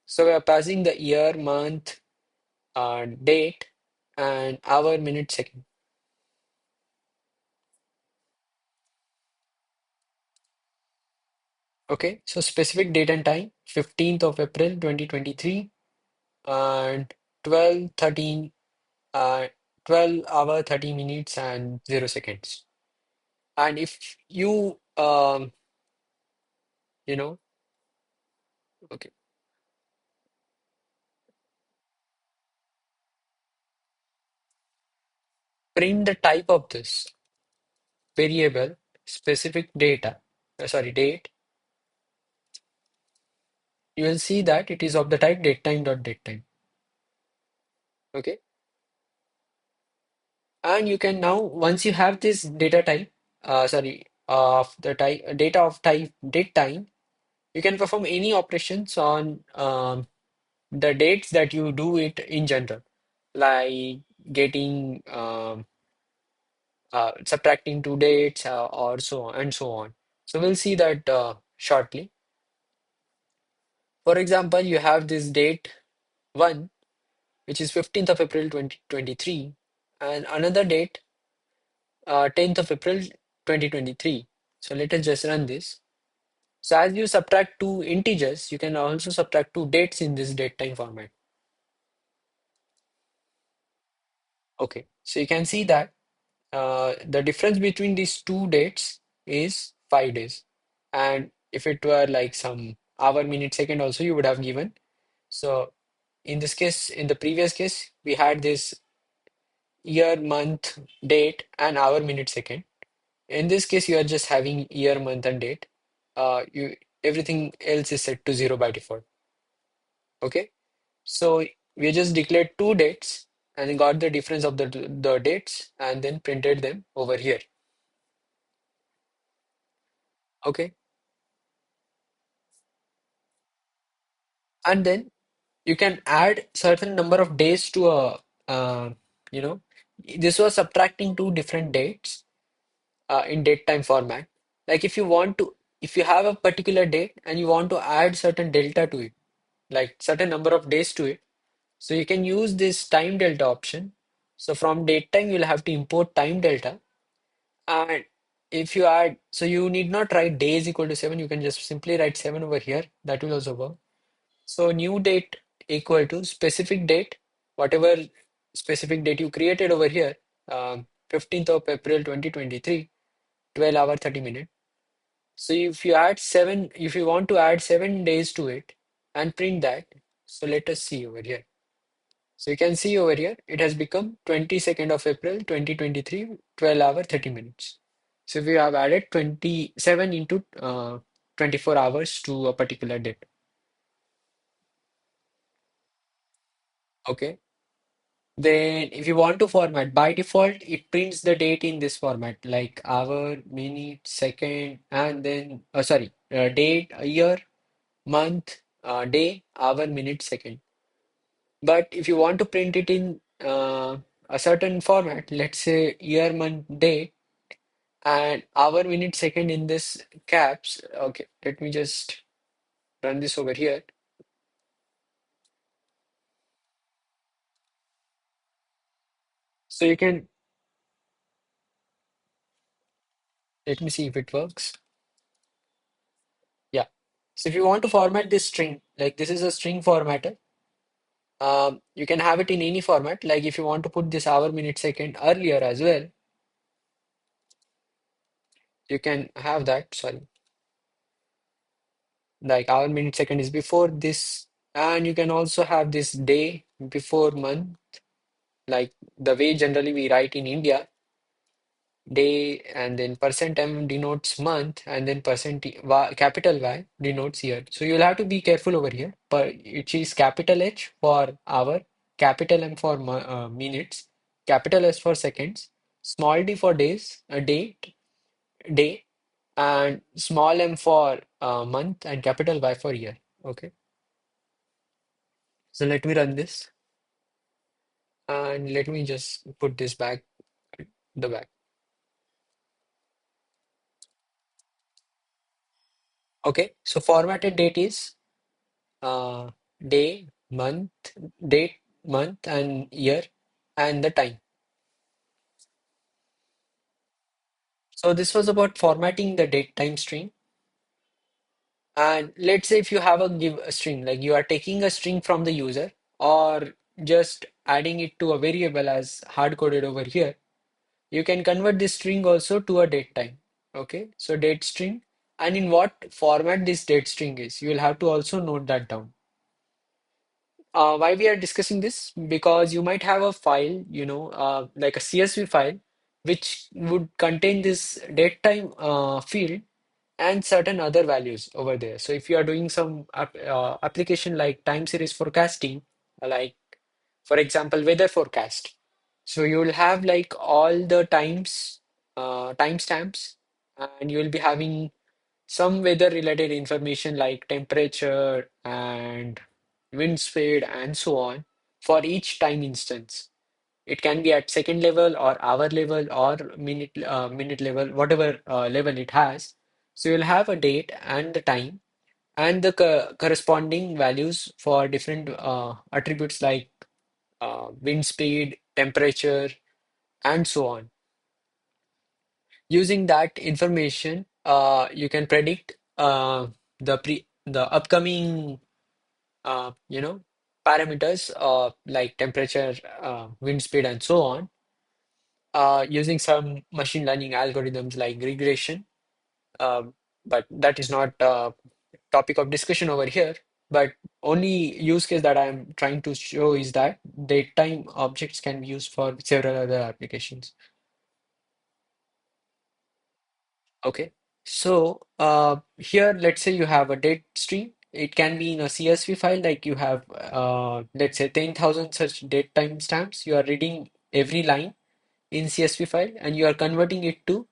So we are passing the year, month, date, and hour, minute, second. Okay, so specific date and time, 15th of April 2023, and 12:13, 12 hour 30 minutes and 0 seconds. And if you you know, okay, print the type of this variable, specific data, sorry, date, you will see that it is of the type datetime.datetime. Okay, and you can now, once you have this data type, sorry, of the type data of type datetime, you can perform any operations on the dates that you do it in general, like getting subtracting two dates, or so on and so on. So we'll see that shortly. For example, you have this date 1, which is 15th of April 2023, and another date 10th of April 2023. So let us just run this. So as you subtract two integers, you can also subtract two dates in this date time format. Okay, so you can see that the difference between these two dates is 5 days. And if it were like some hour, minute, second also, you would have given. So in this case, in the previous case, we had this year, month, date, and hour, minute, second. In this case, you are just having year, month, and date. You Everything else is set to 0 by default. Okay, so we just declared two dates and got the difference of the dates and then printed them over here. Okay, and then you can add certain number of days to a you know this was subtracting two different dates in date time format. Like if you have a particular date and you want to add certain delta to it, like certain number of days to it, so you can use this time delta option. So from date time you'll have to import time delta, and if you add, so you need not write days equal to 7, you can just simply write 7 over here, that will also work. So new date equal to specific date, whatever specific date you created over here, 15th of April 2023, 12 hour 30 minute. So if you add 7, if you want to add 7 days to it and print that, so let us see over here. So you can see over here, it has become 22nd of April 2023, 12 hour 30 minutes. So we have added 27 into 24 hours to a particular date. Okay. Then if you want to format, by default, it prints the date in this format, like hour, minute, second, and then, sorry, date, year, month, day, hour, minute, second. But if you want to print it in a certain format, let's say year, month, day, and hour, minute, second in this caps. Okay, let me just run this over here. So you can, let me see if it works. Yeah. So if you want to format this string, like this is a string formatter, you can have it in any format. Like if you want to put this hour, minute, second earlier as well, you can have that. Sorry, like hour, minute, second is before this, and you can also have this day before month, like the way generally we write in India, day, and then percent M denotes month, and then capital Y denotes year. So you'll have to be careful over here. But it is capital H for hour, capital M for minutes, capital S for seconds, small d for days, day, and small m for month, and capital Y for year. Okay. So let me run this, and let me just put this back, the back. Okay. So formatted date is uh, day, month, date, month, and year, and the time. So this was about formatting the date time string. And let's say if you have a string, like you are taking a string from the user or just adding it to a variable as hard coded over here, you can convert this string also to a date time. Okay, so date string, and in what format this date string is, you will have to also note that down. Why we are discussing this? Because you might have a file, like a CSV file, which would contain this date time field and certain other values over there. So if you are doing some application like time series forecasting, like for example, weather forecast. So you will have like all the timestamps, and you will be having some weather related information like temperature and wind speed and so on for each time instance. It can be at second level or hour level or minute level, whatever level it has. So you'll have a date and the time and the corresponding values for different attributes like wind speed, temperature, and so on. Using that information, you can predict the upcoming parameters like temperature, wind speed, and so on, using some machine learning algorithms like regression. Um, but that is not topic of discussion over here. But only use case that I'm trying to show is that daytime objects can be used for several other applications. Okay, so here let's say you have a date string. It can be in a CSV file, like you have let's say 10,000 such date time stamps. You are reading every line in CSV file and you are converting it to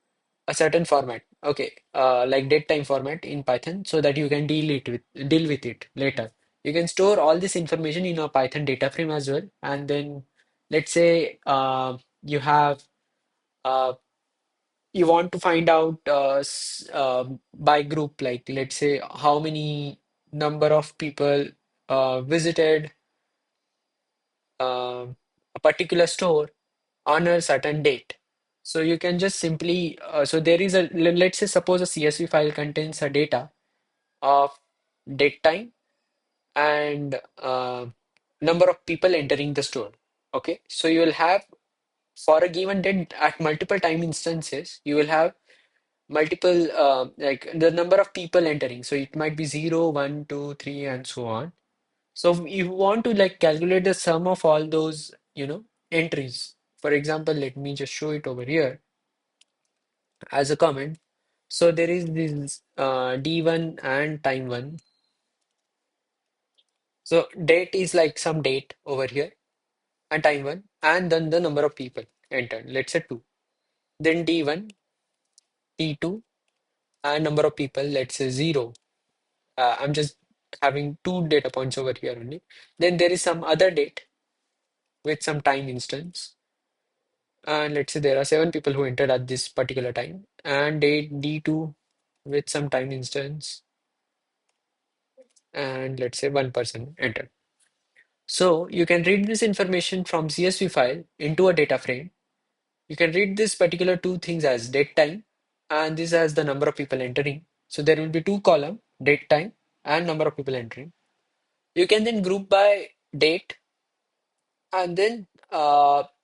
a certain format. Okay, like date time format in Python, so that you can deal with it later. You can store all this information in a Python data frame as well, and then let's say you have uh, you want to find out by group, like let's say how many number of people visited uh, a particular store on a certain date. So you can just simply, so there is let's say suppose a CSV file contains a data of date time and number of people entering the store. Okay, so you will have for a given date at multiple time instances, you will have multiple like the number of people entering. So it might be 0, 1, 2, 3, and so on. So if you want to like calculate the sum of all those, entries. For example, let me just show it over here as a comment. So there is this D1 and time one. So date is like some date over here and time one, and then the number of people entered. Let's say two. Then D1, D2, and number of people, let's say zero. I'm just having two data points over here only. Then there is some other date with some time instance. And let's say there are seven people who entered at this particular time. And date D2 with some time instance. And let's say one person entered. So you can read this information from CSV file into a data frame. You can read this particular two things as date time and this as the number of people entering. So there will be two column, date time and number of people entering. You can then group by date and then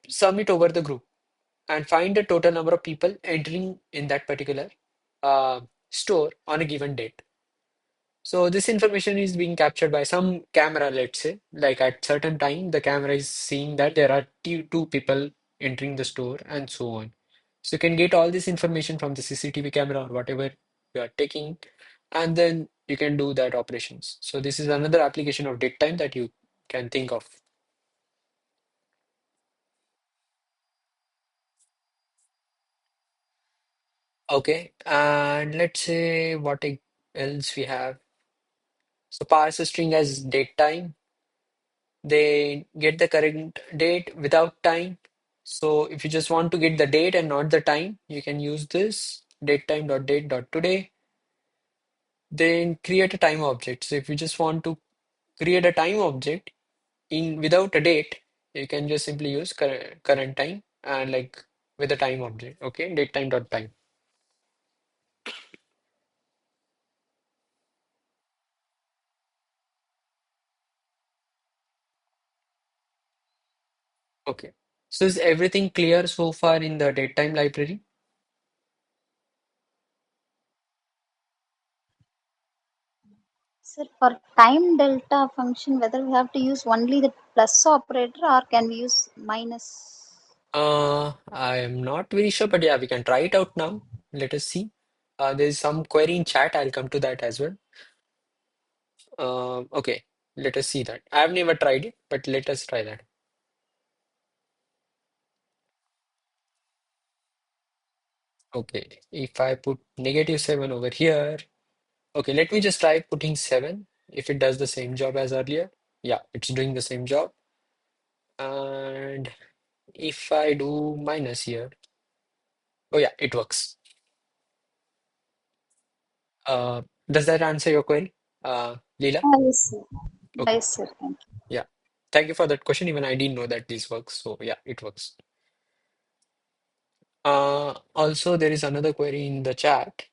sum it over the group and find the total number of people entering in that particular uh, store on a given date. So this information is being captured by some camera, let's say, like at certain time, the camera is seeing that there are two people entering the store and so on. So you can get all this information from the CCTV camera or whatever you are taking, and then you can do that operations. So this is another application of date time that you can think of. Okay, and let's say what else we have. So parse a string as date time. They get the current date without time. So if you just want to get the date and not the time, you can use this datetime dot date dot today. Then create a time object. So if you just want to create a time object in without a date, you can just simply use current time and like with a time object. Okay, datetime dot time. Okay. So is everything clear so far in the datetime library? Sir, for time delta function, whether we have to use only the plus operator or can we use minus? I am not very sure, but yeah, we can try it out now. Let us see. There's some query in chat. I'll come to that as well. Okay, let us see that. I've never tried it, but let us try that. Okay, if I put -7 over here, okay, let me just try putting 7. If it does the same job as earlier, yeah, it's doing the same job. And if I do minus here, oh yeah, it works. Uh, does that answer your query, Leela? Yes, sir. Okay. Yes, sir. Thank you. Yeah. Thank you for that question. Even I didn't know that this works. So yeah, it works. Also, there is another query in the chat.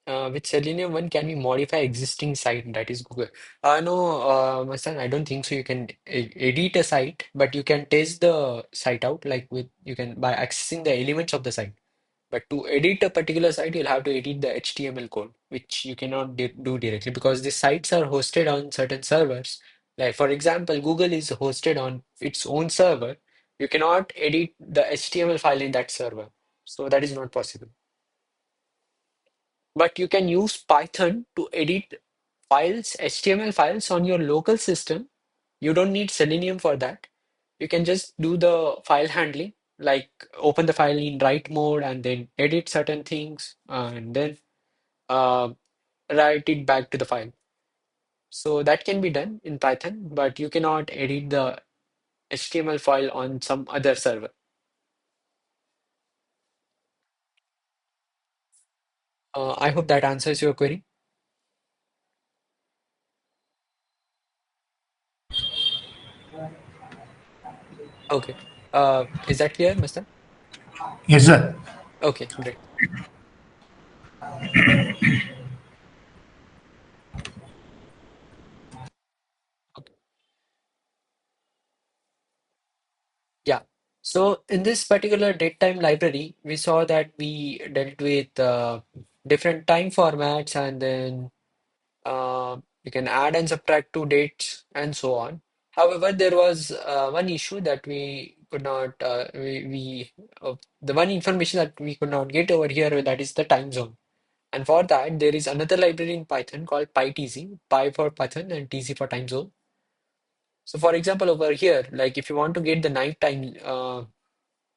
With Selenium 1, can we modify existing site that is Google? No, my son, I don't think so. You can edit a site, but you can test the site out like with you can by accessing the elements of the site. But to edit a particular site, you'll have to edit the HTML code, which you cannot do directly because the sites are hosted on certain servers. Like, for example, Google is hosted on its own server. You cannot edit the HTML file in that server. So that is not possible. But you can use Python to edit files, HTML files on your local system. You don't need Selenium for that. You can just do the file handling, like open the file in write mode and then edit certain things and then uh, write it back to the file. So that can be done in Python, but you cannot edit the HTML file on some other server. I hope that answers your query. Okay. Is that clear, Mr.? Yes, sir. Okay, great. Okay. Yeah. So in this particular datetime library, we saw that we dealt with different time formats and then You can add and subtract two dates and so on. However, there was one issue that we could not, the one information that we could not get over here, that is the time zone. And for that, there is another library in Python called PyTZ, Pi for Python and TZ for time zone. So for example, over here, like if you want to get the night time,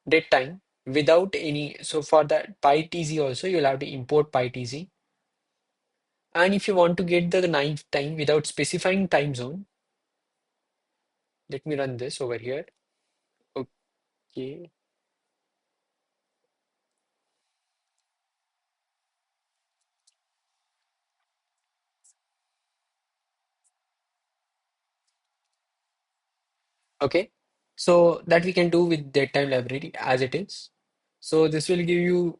date time without any, so for that PyTZ also, you'll have to import PyTZ. And if you want to get the night time without specifying time zone, let me run this over here. Okay. Okay. So that we can do with datetime library as it is. So this will give you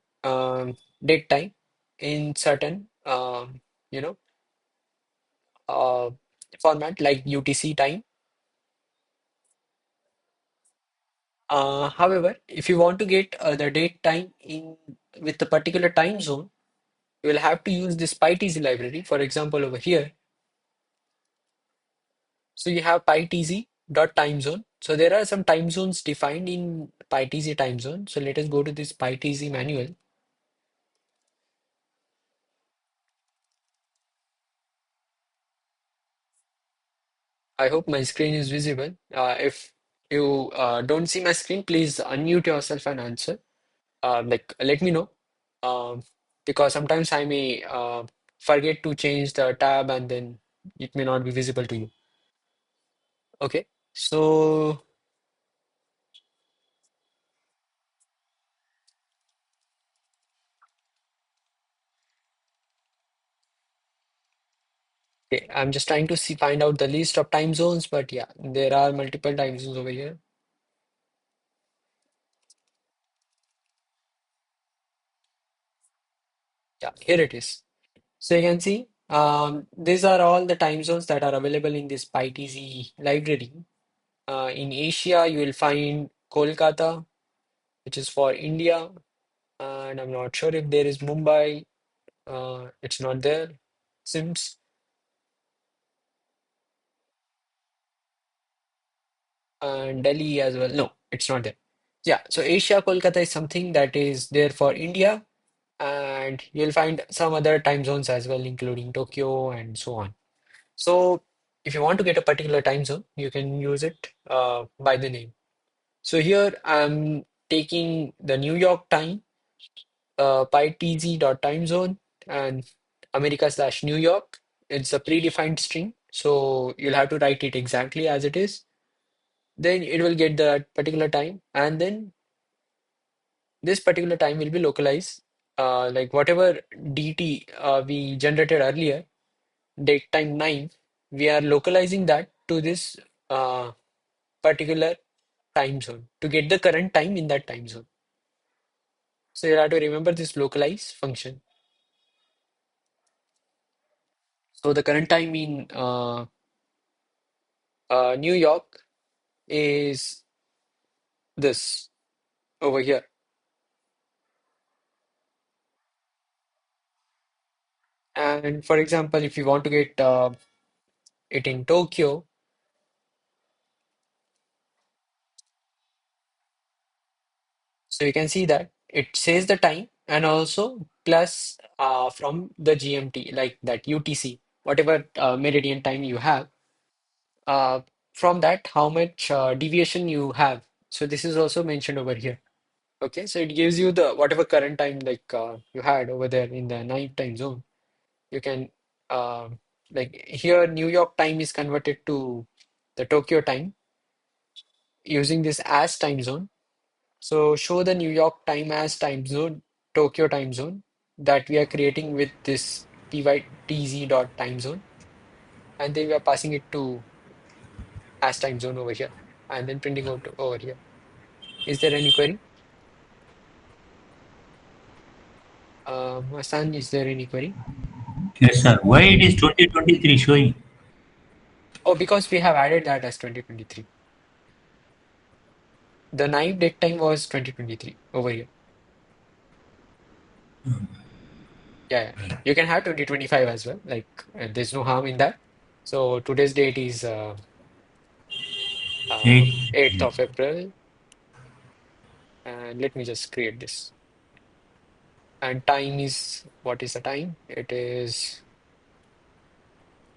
date time in certain you know uh, format like UTC time. However, if you want to get the date time in with a particular time zone, you will have to use this PyTZ library. For example, over here, so you have PyTZ dot time zone. So there are some time zones defined in PyTZ time zone. So let us go to this PyTZ manual. I hope my screen is visible. If you don't see my screen, please unmute yourself and answer. Like let me know. Um, because sometimes I may forget to change the tab and then it may not be visible to you. Okay. So okay, I'm just trying to see find out the list of time zones, but yeah, there are multiple time zones over here. Yeah, here it is. So you can see these are all the time zones that are available in this PyTZ library. In Asia, you will find Kolkata, which is for India, and I'm not sure if there is Mumbai. It's not there. Sims and Delhi as well. No, it's not there. Yeah, so Asia, Kolkata is something that is there for India, and you'll find some other time zones as well, including Tokyo and so on. So if you want to get a particular time zone, you can use it by the name. So here I'm taking the New York time, PyTZ.time zone, and America slash New York. It's a predefined string, so you'll have to write it exactly as it is. Then it will get that particular time, and then this particular time will be localized. Like whatever DT we generated earlier, date time 9, we are localizing that to this particular time zone to get the current time in that time zone. So you have to remember this localize function. So the current time in New York is this over here. And for example, if you want to get it in Tokyo, so you can see that it says the time and also plus from the GMT, like that UTC, whatever meridian time you have, uh, from that, how much deviation you have. So this is also mentioned over here. Okay, so it gives you the whatever current time like you had over there in the night time zone. You can like here New York time is converted to the Tokyo time using this as time zone. So show the New York time as time zone, Tokyo time zone that we are creating with this pytz dot time zone, and then we are passing it to as time zone over here, and then printing out over here. Is there any query? Hassan, is there any query? Yes, sir. Why it is 2023 showing? Oh, because we have added that as 2023. The naive date time was 2023 over here. Yeah, yeah. You can have 2025 as well. Like, there's no harm in that. So today's date is 8. 8th of April, and let me just create this. And time is, what is the time? It is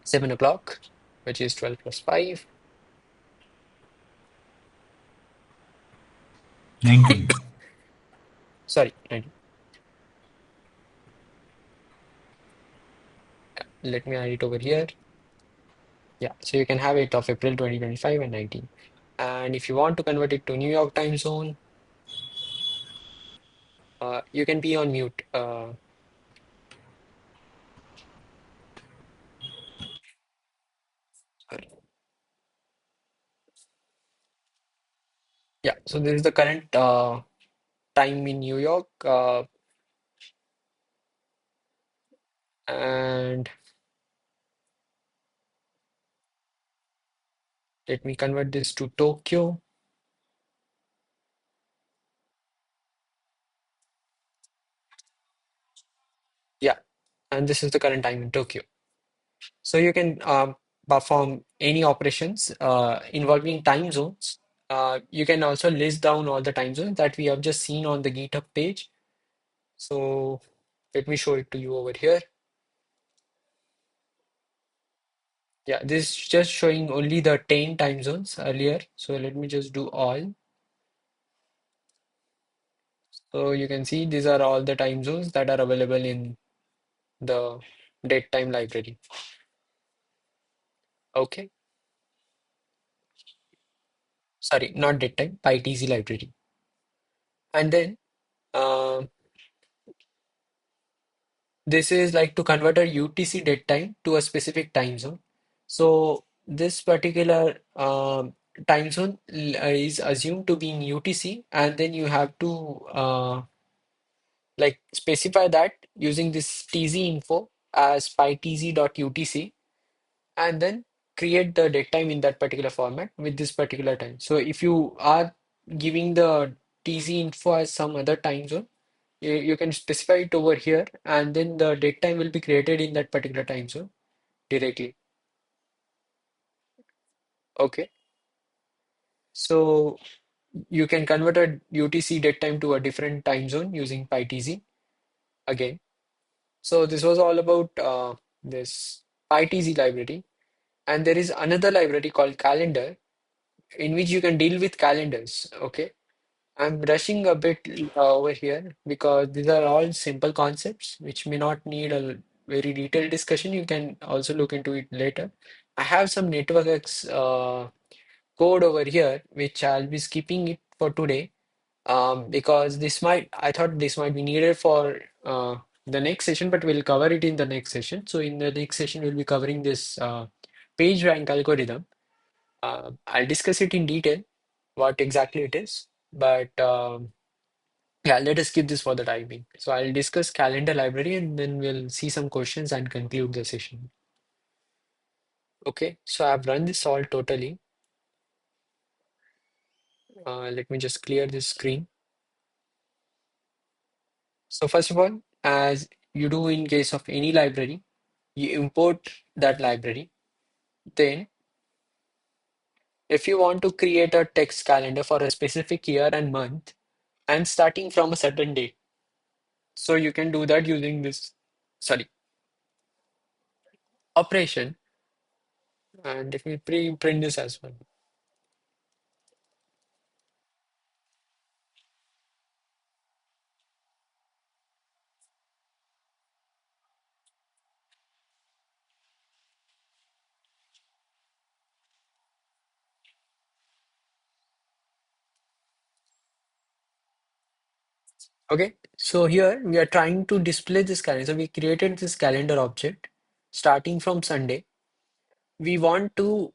7 o'clock, which is 12 plus 5. 19. Sorry, 19. Let me add it over here. Yeah, so you can have 8th of April 2025 and 19. And if you want to convert it to New York time zone, you can be on mute. Yeah, so this is the current time in New York. And let me convert this to Tokyo. Yeah, and this is the current time in Tokyo. So you can perform any operations involving time zones. You can also list down all the time zones that we have just seen on the GitHub page. So let me show it to you over here. Yeah, this is just showing only the 10 time zones earlier. So let me just do all. So you can see these are all the time zones that are available in the date time library. Okay, sorry, not date time, PyTZ library. And then um this is like to convert a UTC date time to a specific time zone. So this particular time zone is assumed to be in UTC, and then you have to like specify that using this TZ info as pytz.utc, and then create the date time in that particular format with this particular time. So if you are giving the TZ info as some other time zone, you can specify it over here, and then the date time will be created in that particular time zone directly. Okay, so you can convert a UTC date time to a different time zone using PyTZ again. So this was all about this PyTZ library, and there is another library called Calendar in which you can deal with calendars. Okay, I'm rushing a bit over here because these are all simple concepts which may not need a very detailed discussion. You can also look into it later. I have some networks code over here which I'll be skipping it for today because I thought this might be needed for the next session, but we'll cover it in the next session. So in the next session, we'll be covering this page rank algorithm. I'll discuss it in detail, what exactly it is, but yeah, let us keep this for the time being. So I'll discuss calendar library and then we'll see some questions and conclude the session. Okay, so I've run this all totally. Let me just clear this screen. So first of all, as you do in case of any library, you import that library. Then if you want to create a text calendar for a specific year and month and starting from a certain date, so you can do that using this, sorry, operation. And let me pre-print this as well. Okay, so here we are trying to display this calendar. So we created this calendar object starting from Sunday. We want to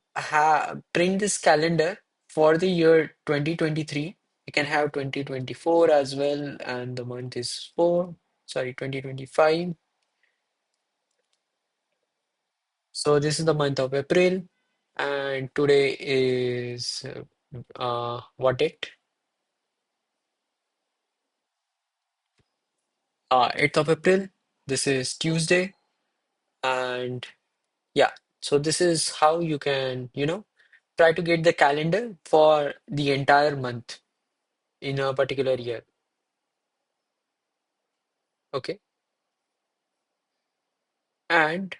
print this calendar for the year 2023. You can have 2024 as well, and the month is 4, sorry, 2025. So this is the month of April, and today is what date? 8th of April. This is Tuesday, and yeah. So this is how you can, try to get the calendar for the entire month in a particular year. Okay. And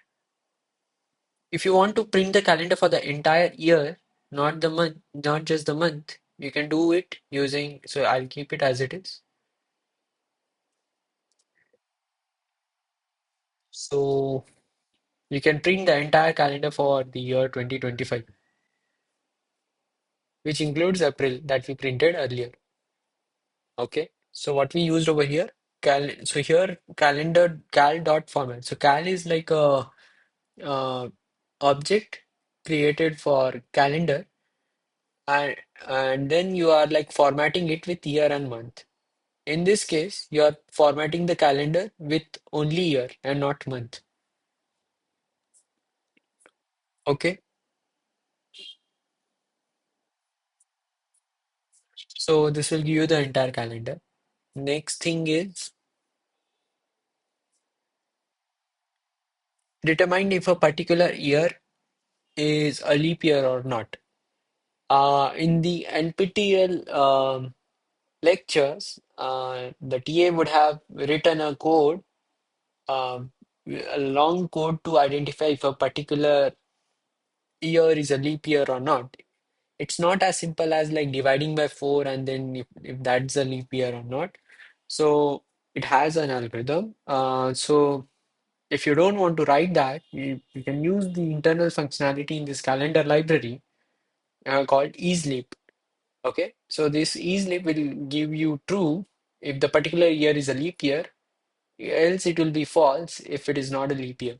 if you want to print the calendar for the entire year, not the month, not just the month, you can do it using, so I'll keep it as it is. So you can print the entire calendar for the year 2025, which includes April that we printed earlier. Okay. So what we used over here, so here calendar cal dot format. So cal is like a uh, object created for calendar, and then you are like formatting it with year and month. In this case, you are formatting the calendar with only year and not month. Okay. So this will give you the entire calendar. Next thing is determine if a particular year is a leap year or not. In the NPTEL lectures, the TA would have written a code, um, a long code to identify if a particular year is a leap year or not. It's not as simple as like dividing by 4 and then if that's a leap year or not. So it has an algorithm. So if you don't want to write that, you can use the internal functionality in this calendar library called eSleep. Okay, so this eSleep will give you true if the particular year is a leap year, else it will be false if it is not a leap year.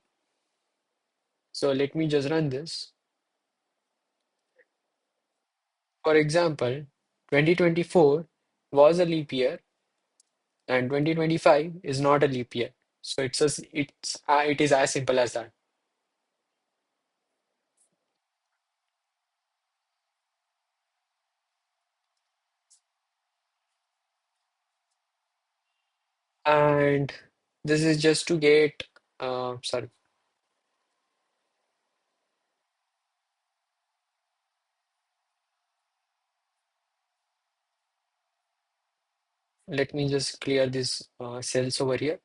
So let me just run this. For example, 2024 was a leap year and 2025 is not a leap year. So it is as simple as that. And this is just to get sorry, let me just clear this cells over here.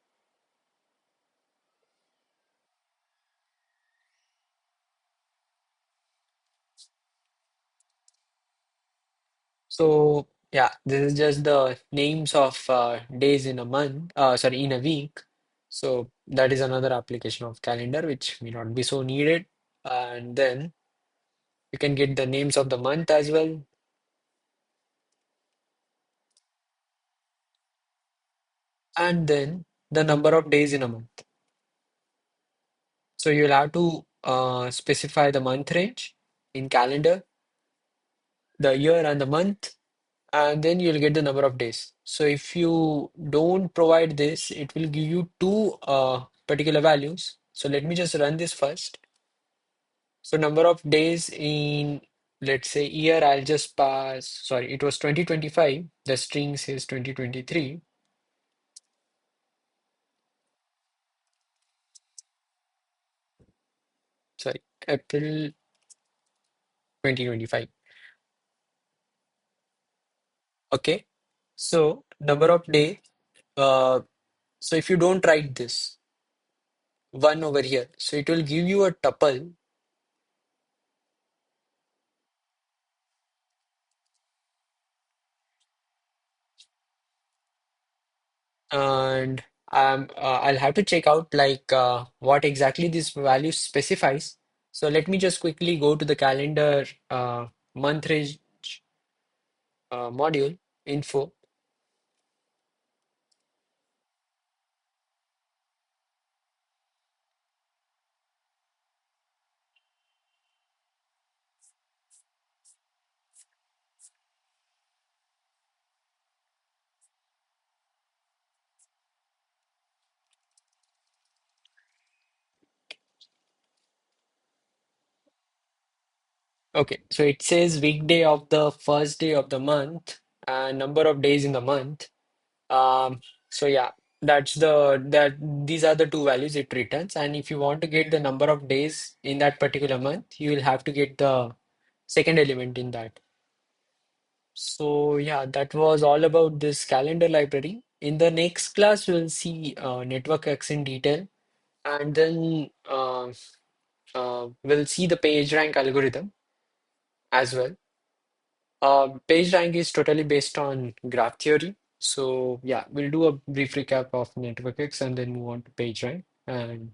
So yeah, this is just the names of days in a month, sorry, in a week. So that is another application of calendar which may not be so needed. And then you can get the names of the month as well. And then the number of days in a month. So you'll have to specify the month range in calendar, the year and the month, and then you'll get the number of days. So if you don't provide this, it will give you two particular values. So let me just run this first. So number of days in, let's say year, I'll just pass, sorry, it was 2025. The string says 2023. Sorry, April 2025. Okay. So number of day. Uh, so if you don't write this one over here, so it will give you a tuple, and I'll have to check out like what exactly this value specifies. So let me just quickly go to the calendar month range module info. Okay, so it says weekday of the first day of the month and number of days in the month. So yeah. these are the two values it returns. And if you want to get the number of days in that particular month, you will have to get the second element in that. So yeah, that was all about this calendar library. In the next class, we'll see network X in detail, and then we'll see the page rank algorithm as well. Page rank is totally based on graph theory. So yeah, we'll do a brief recap of network X and then move on to page rank. And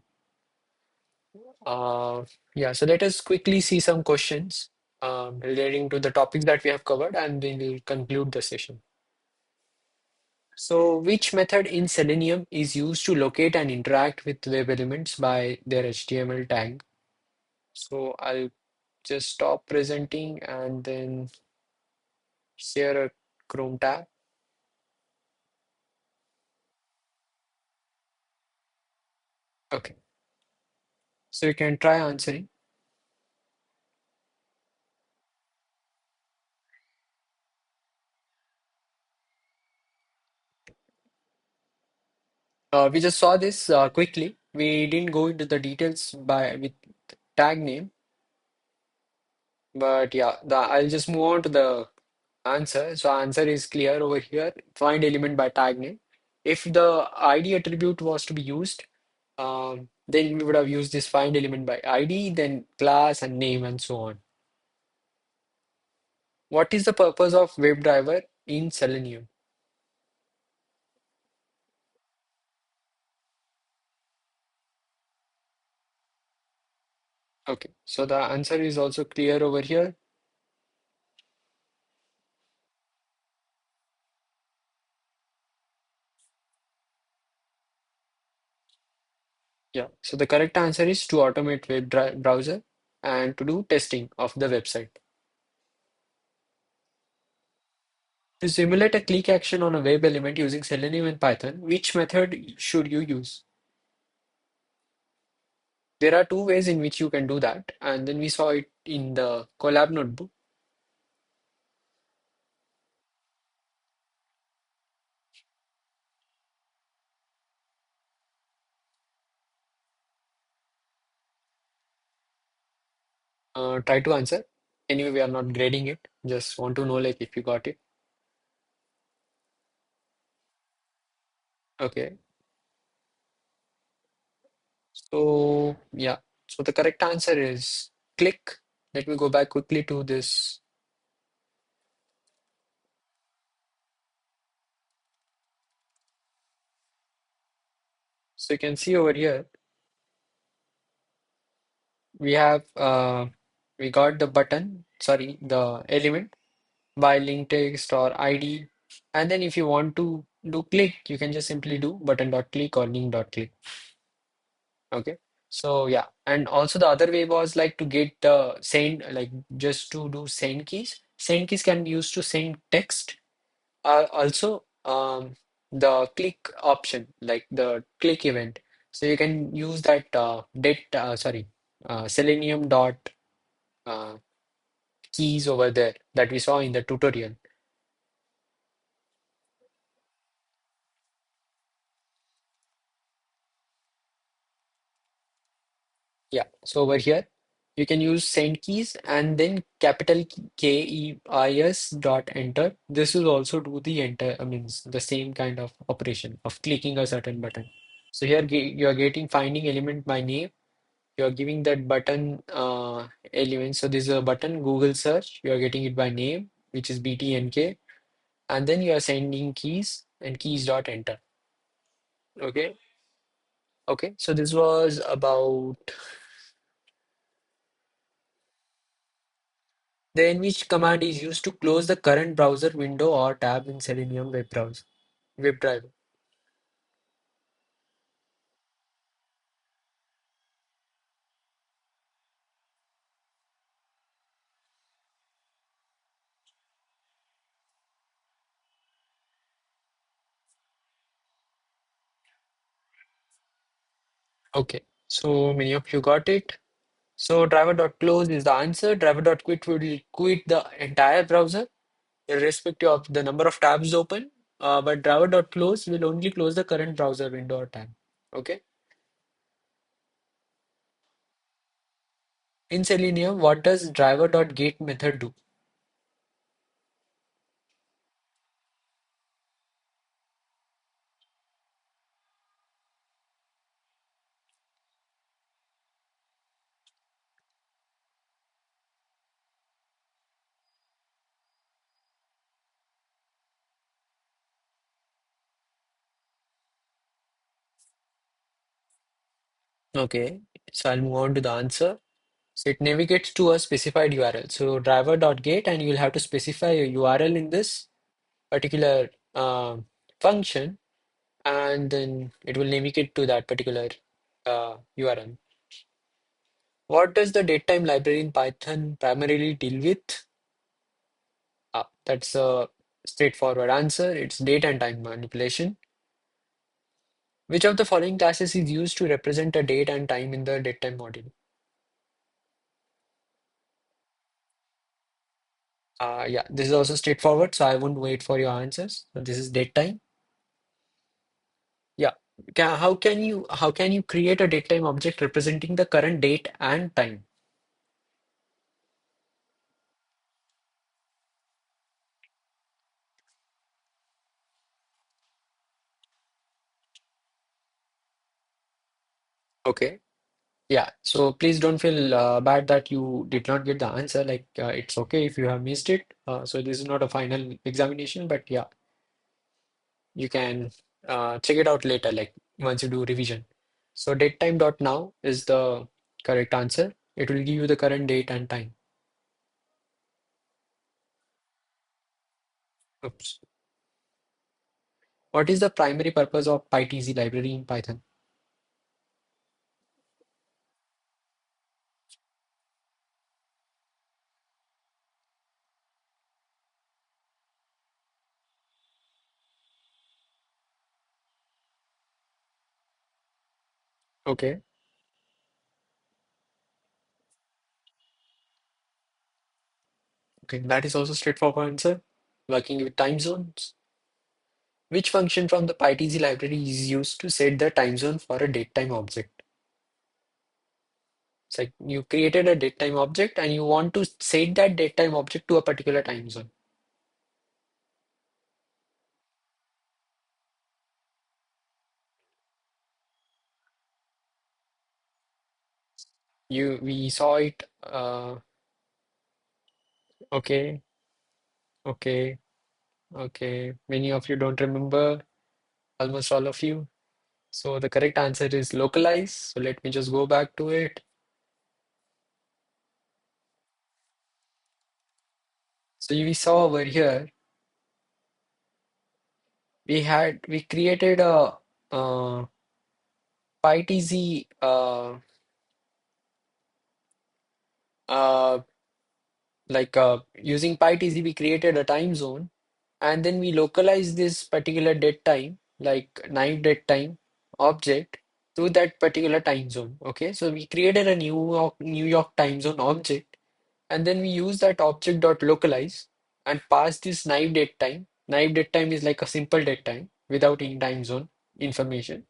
yeah, so let us quickly see some questions relating to the topics that we have covered, and then we'll conclude the session. So, which method in Selenium is used to locate and interact with web elements by their HTML tag? So, I'll just stop presenting and then share a Chrome tab. Okay, so you can try answering. We just saw this quickly. We didn't go into the details by with tag name, but yeah, I'll just move on to the answer. So answer is clear over here. Find element by tag name. If the ID attribute was to be used, then we would have used this find element by ID, then class and name and so on. What is the purpose of WebDriver in Selenium? Okay, so the answer is also clear over here. Yeah, so the correct answer is to automate browser and to do testing of the website. To simulate a click action on a web element using Selenium and Python, which method should you use? There are two ways in which you can do that, and then we saw it in the collab notebook. Try to answer. Anyway, we are not grading it. Just want to know like if you got it. Okay. So yeah. So the correct answer is click. Let me go back quickly to this. So you can see over here we have we got the button, sorry, the element by link text or ID. And then if you want to do click, you can just simply do button.click or link.click. Okay. So yeah, and also the other way was like to get the send, like just to do send keys. Send keys can be used to send text. Also, the click option, like the click event. So you can use that Selenium dot uh, keys over there that we saw in the tutorial. Yeah. So over here, you can use send keys and then capital KEIS dot enter. This will also do the enter, I mean, the same kind of operation of clicking a certain button. So here you are getting finding element by name. You are giving that button element. So this is a button Google search. You are getting it by name, which is BTNK, and then you are sending keys and keys dot enter. Okay. Okay. So this was about. Then which command is used to close the current browser window or tab in Selenium web browser, WebDriver? Okay, so many of you got it. So driver.close is the answer. Driver.quit will quit the entire browser, irrespective of the number of tabs open. But driver.close will only close the current browser window or tab. Okay. In Selenium, what does driver.get method do? Okay, so I'll move on to the answer. So it navigates to a specified URL. So driver.get, and you'll have to specify a URL in this particular function, and then it will navigate to that particular URL. What does the datetime library in Python primarily deal with? That's a straightforward answer. It's date and time manipulation. Which of the following classes is used to represent a date and time in the datetime module? Yeah, this is also straightforward, so I won't wait for your answers. So this is date time. Yeah. How can you create a datetime object representing the current date and time? Okay. Yeah. So please don't feel bad that you did not get the answer. Like it's okay if you have missed it. So this is not a final examination, but yeah, you can check it out later, like once you do revision. So datetime.now is the correct answer. It will give you the current date and time. Oops. What is the primary purpose of PyTZ library in Python? Okay. Okay, that is also straightforward answer. Working with time zones. Which function from the PyTZ library is used to set the time zone for a datetime object? It's like you created a datetime object and you want to set that datetime object to a particular time zone. We saw it. Okay, okay, okay. Many of you don't remember, almost all of you. So the correct answer is localize. So let me just go back to it. So we saw over here, we created a PyTZ uh, using PyTZ, we created a time zone, and then we localized this particular dead time, like knife dead time object to that particular time zone. Okay, so we created a New York time zone object, and then we use that object dot localize and pass this knife dead time. Knife dead time is like a simple dead time without any time zone information,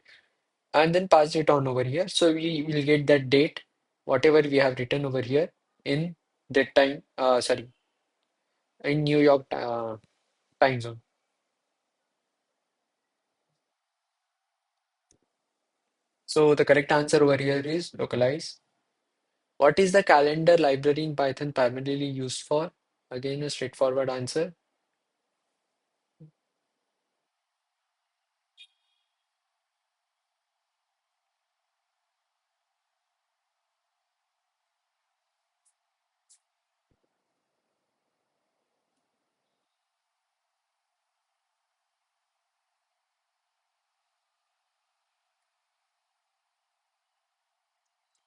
and then pass it on over here. So we will get that date, whatever we have written over here in that time, sorry, in New York time zone. So the correct answer over here is localize. What is the calendar library in Python primarily used for? Again, a straightforward answer.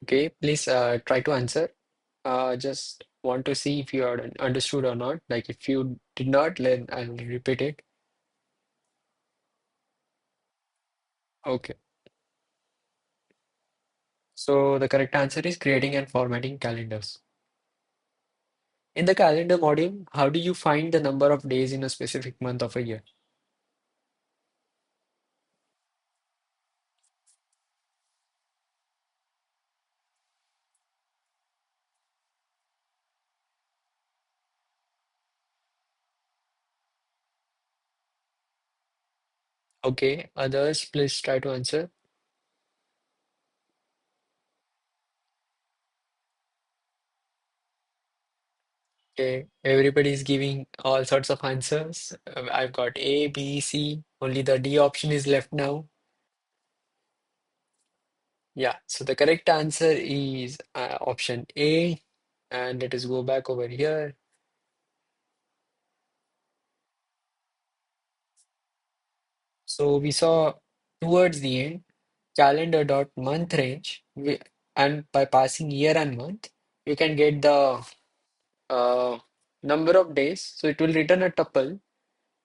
Okay, please try to answer. Just want to see if you are understood or not. Like if you did not, then I'll repeat it. Okay. So the correct answer is creating and formatting calendars. In the calendar module, how do you find the number of days in a specific month of a year? Okay, others, please try to answer. Okay, everybody is giving all sorts of answers. I've got A, B, C. Only the D option is left now. Yeah, so the correct answer is option A. And let us go back over here. So we saw towards the end calendar dot month range, and by passing year and month, you can get the uh, number of days. So it will return a tuple,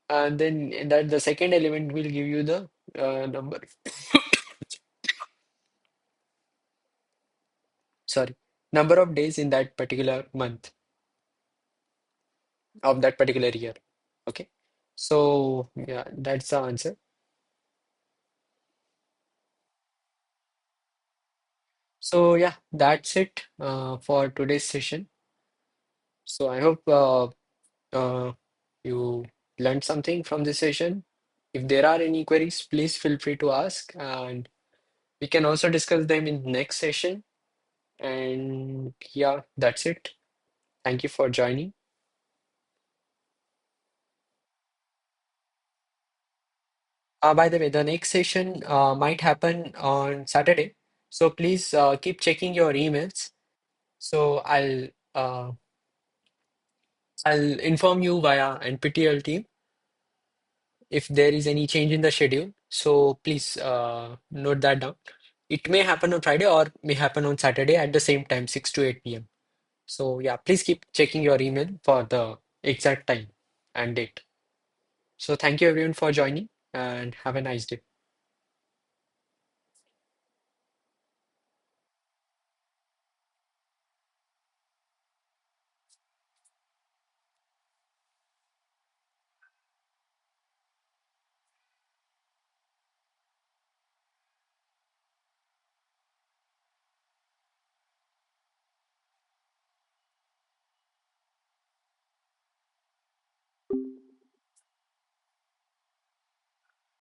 and then in that the second element will give you the number. Sorry, number of days in that particular month of that particular year. Okay, so yeah, that's the answer. So yeah, that's it for today's session. So I hope uh, you learned something from this session. If there are any queries, please feel free to ask, and we can also discuss them in next session. And yeah, that's it. Thank you for joining. By the way, the next session might happen on Saturday, so please keep checking your emails. So uh, I'll inform you via NPTEL team if there is any change in the schedule. So please note that down. It may happen on Friday or may happen on Saturday at the same time, 6 to 8 p.m. So yeah, please keep checking your email for the exact time and date. So thank you everyone for joining and have a nice day.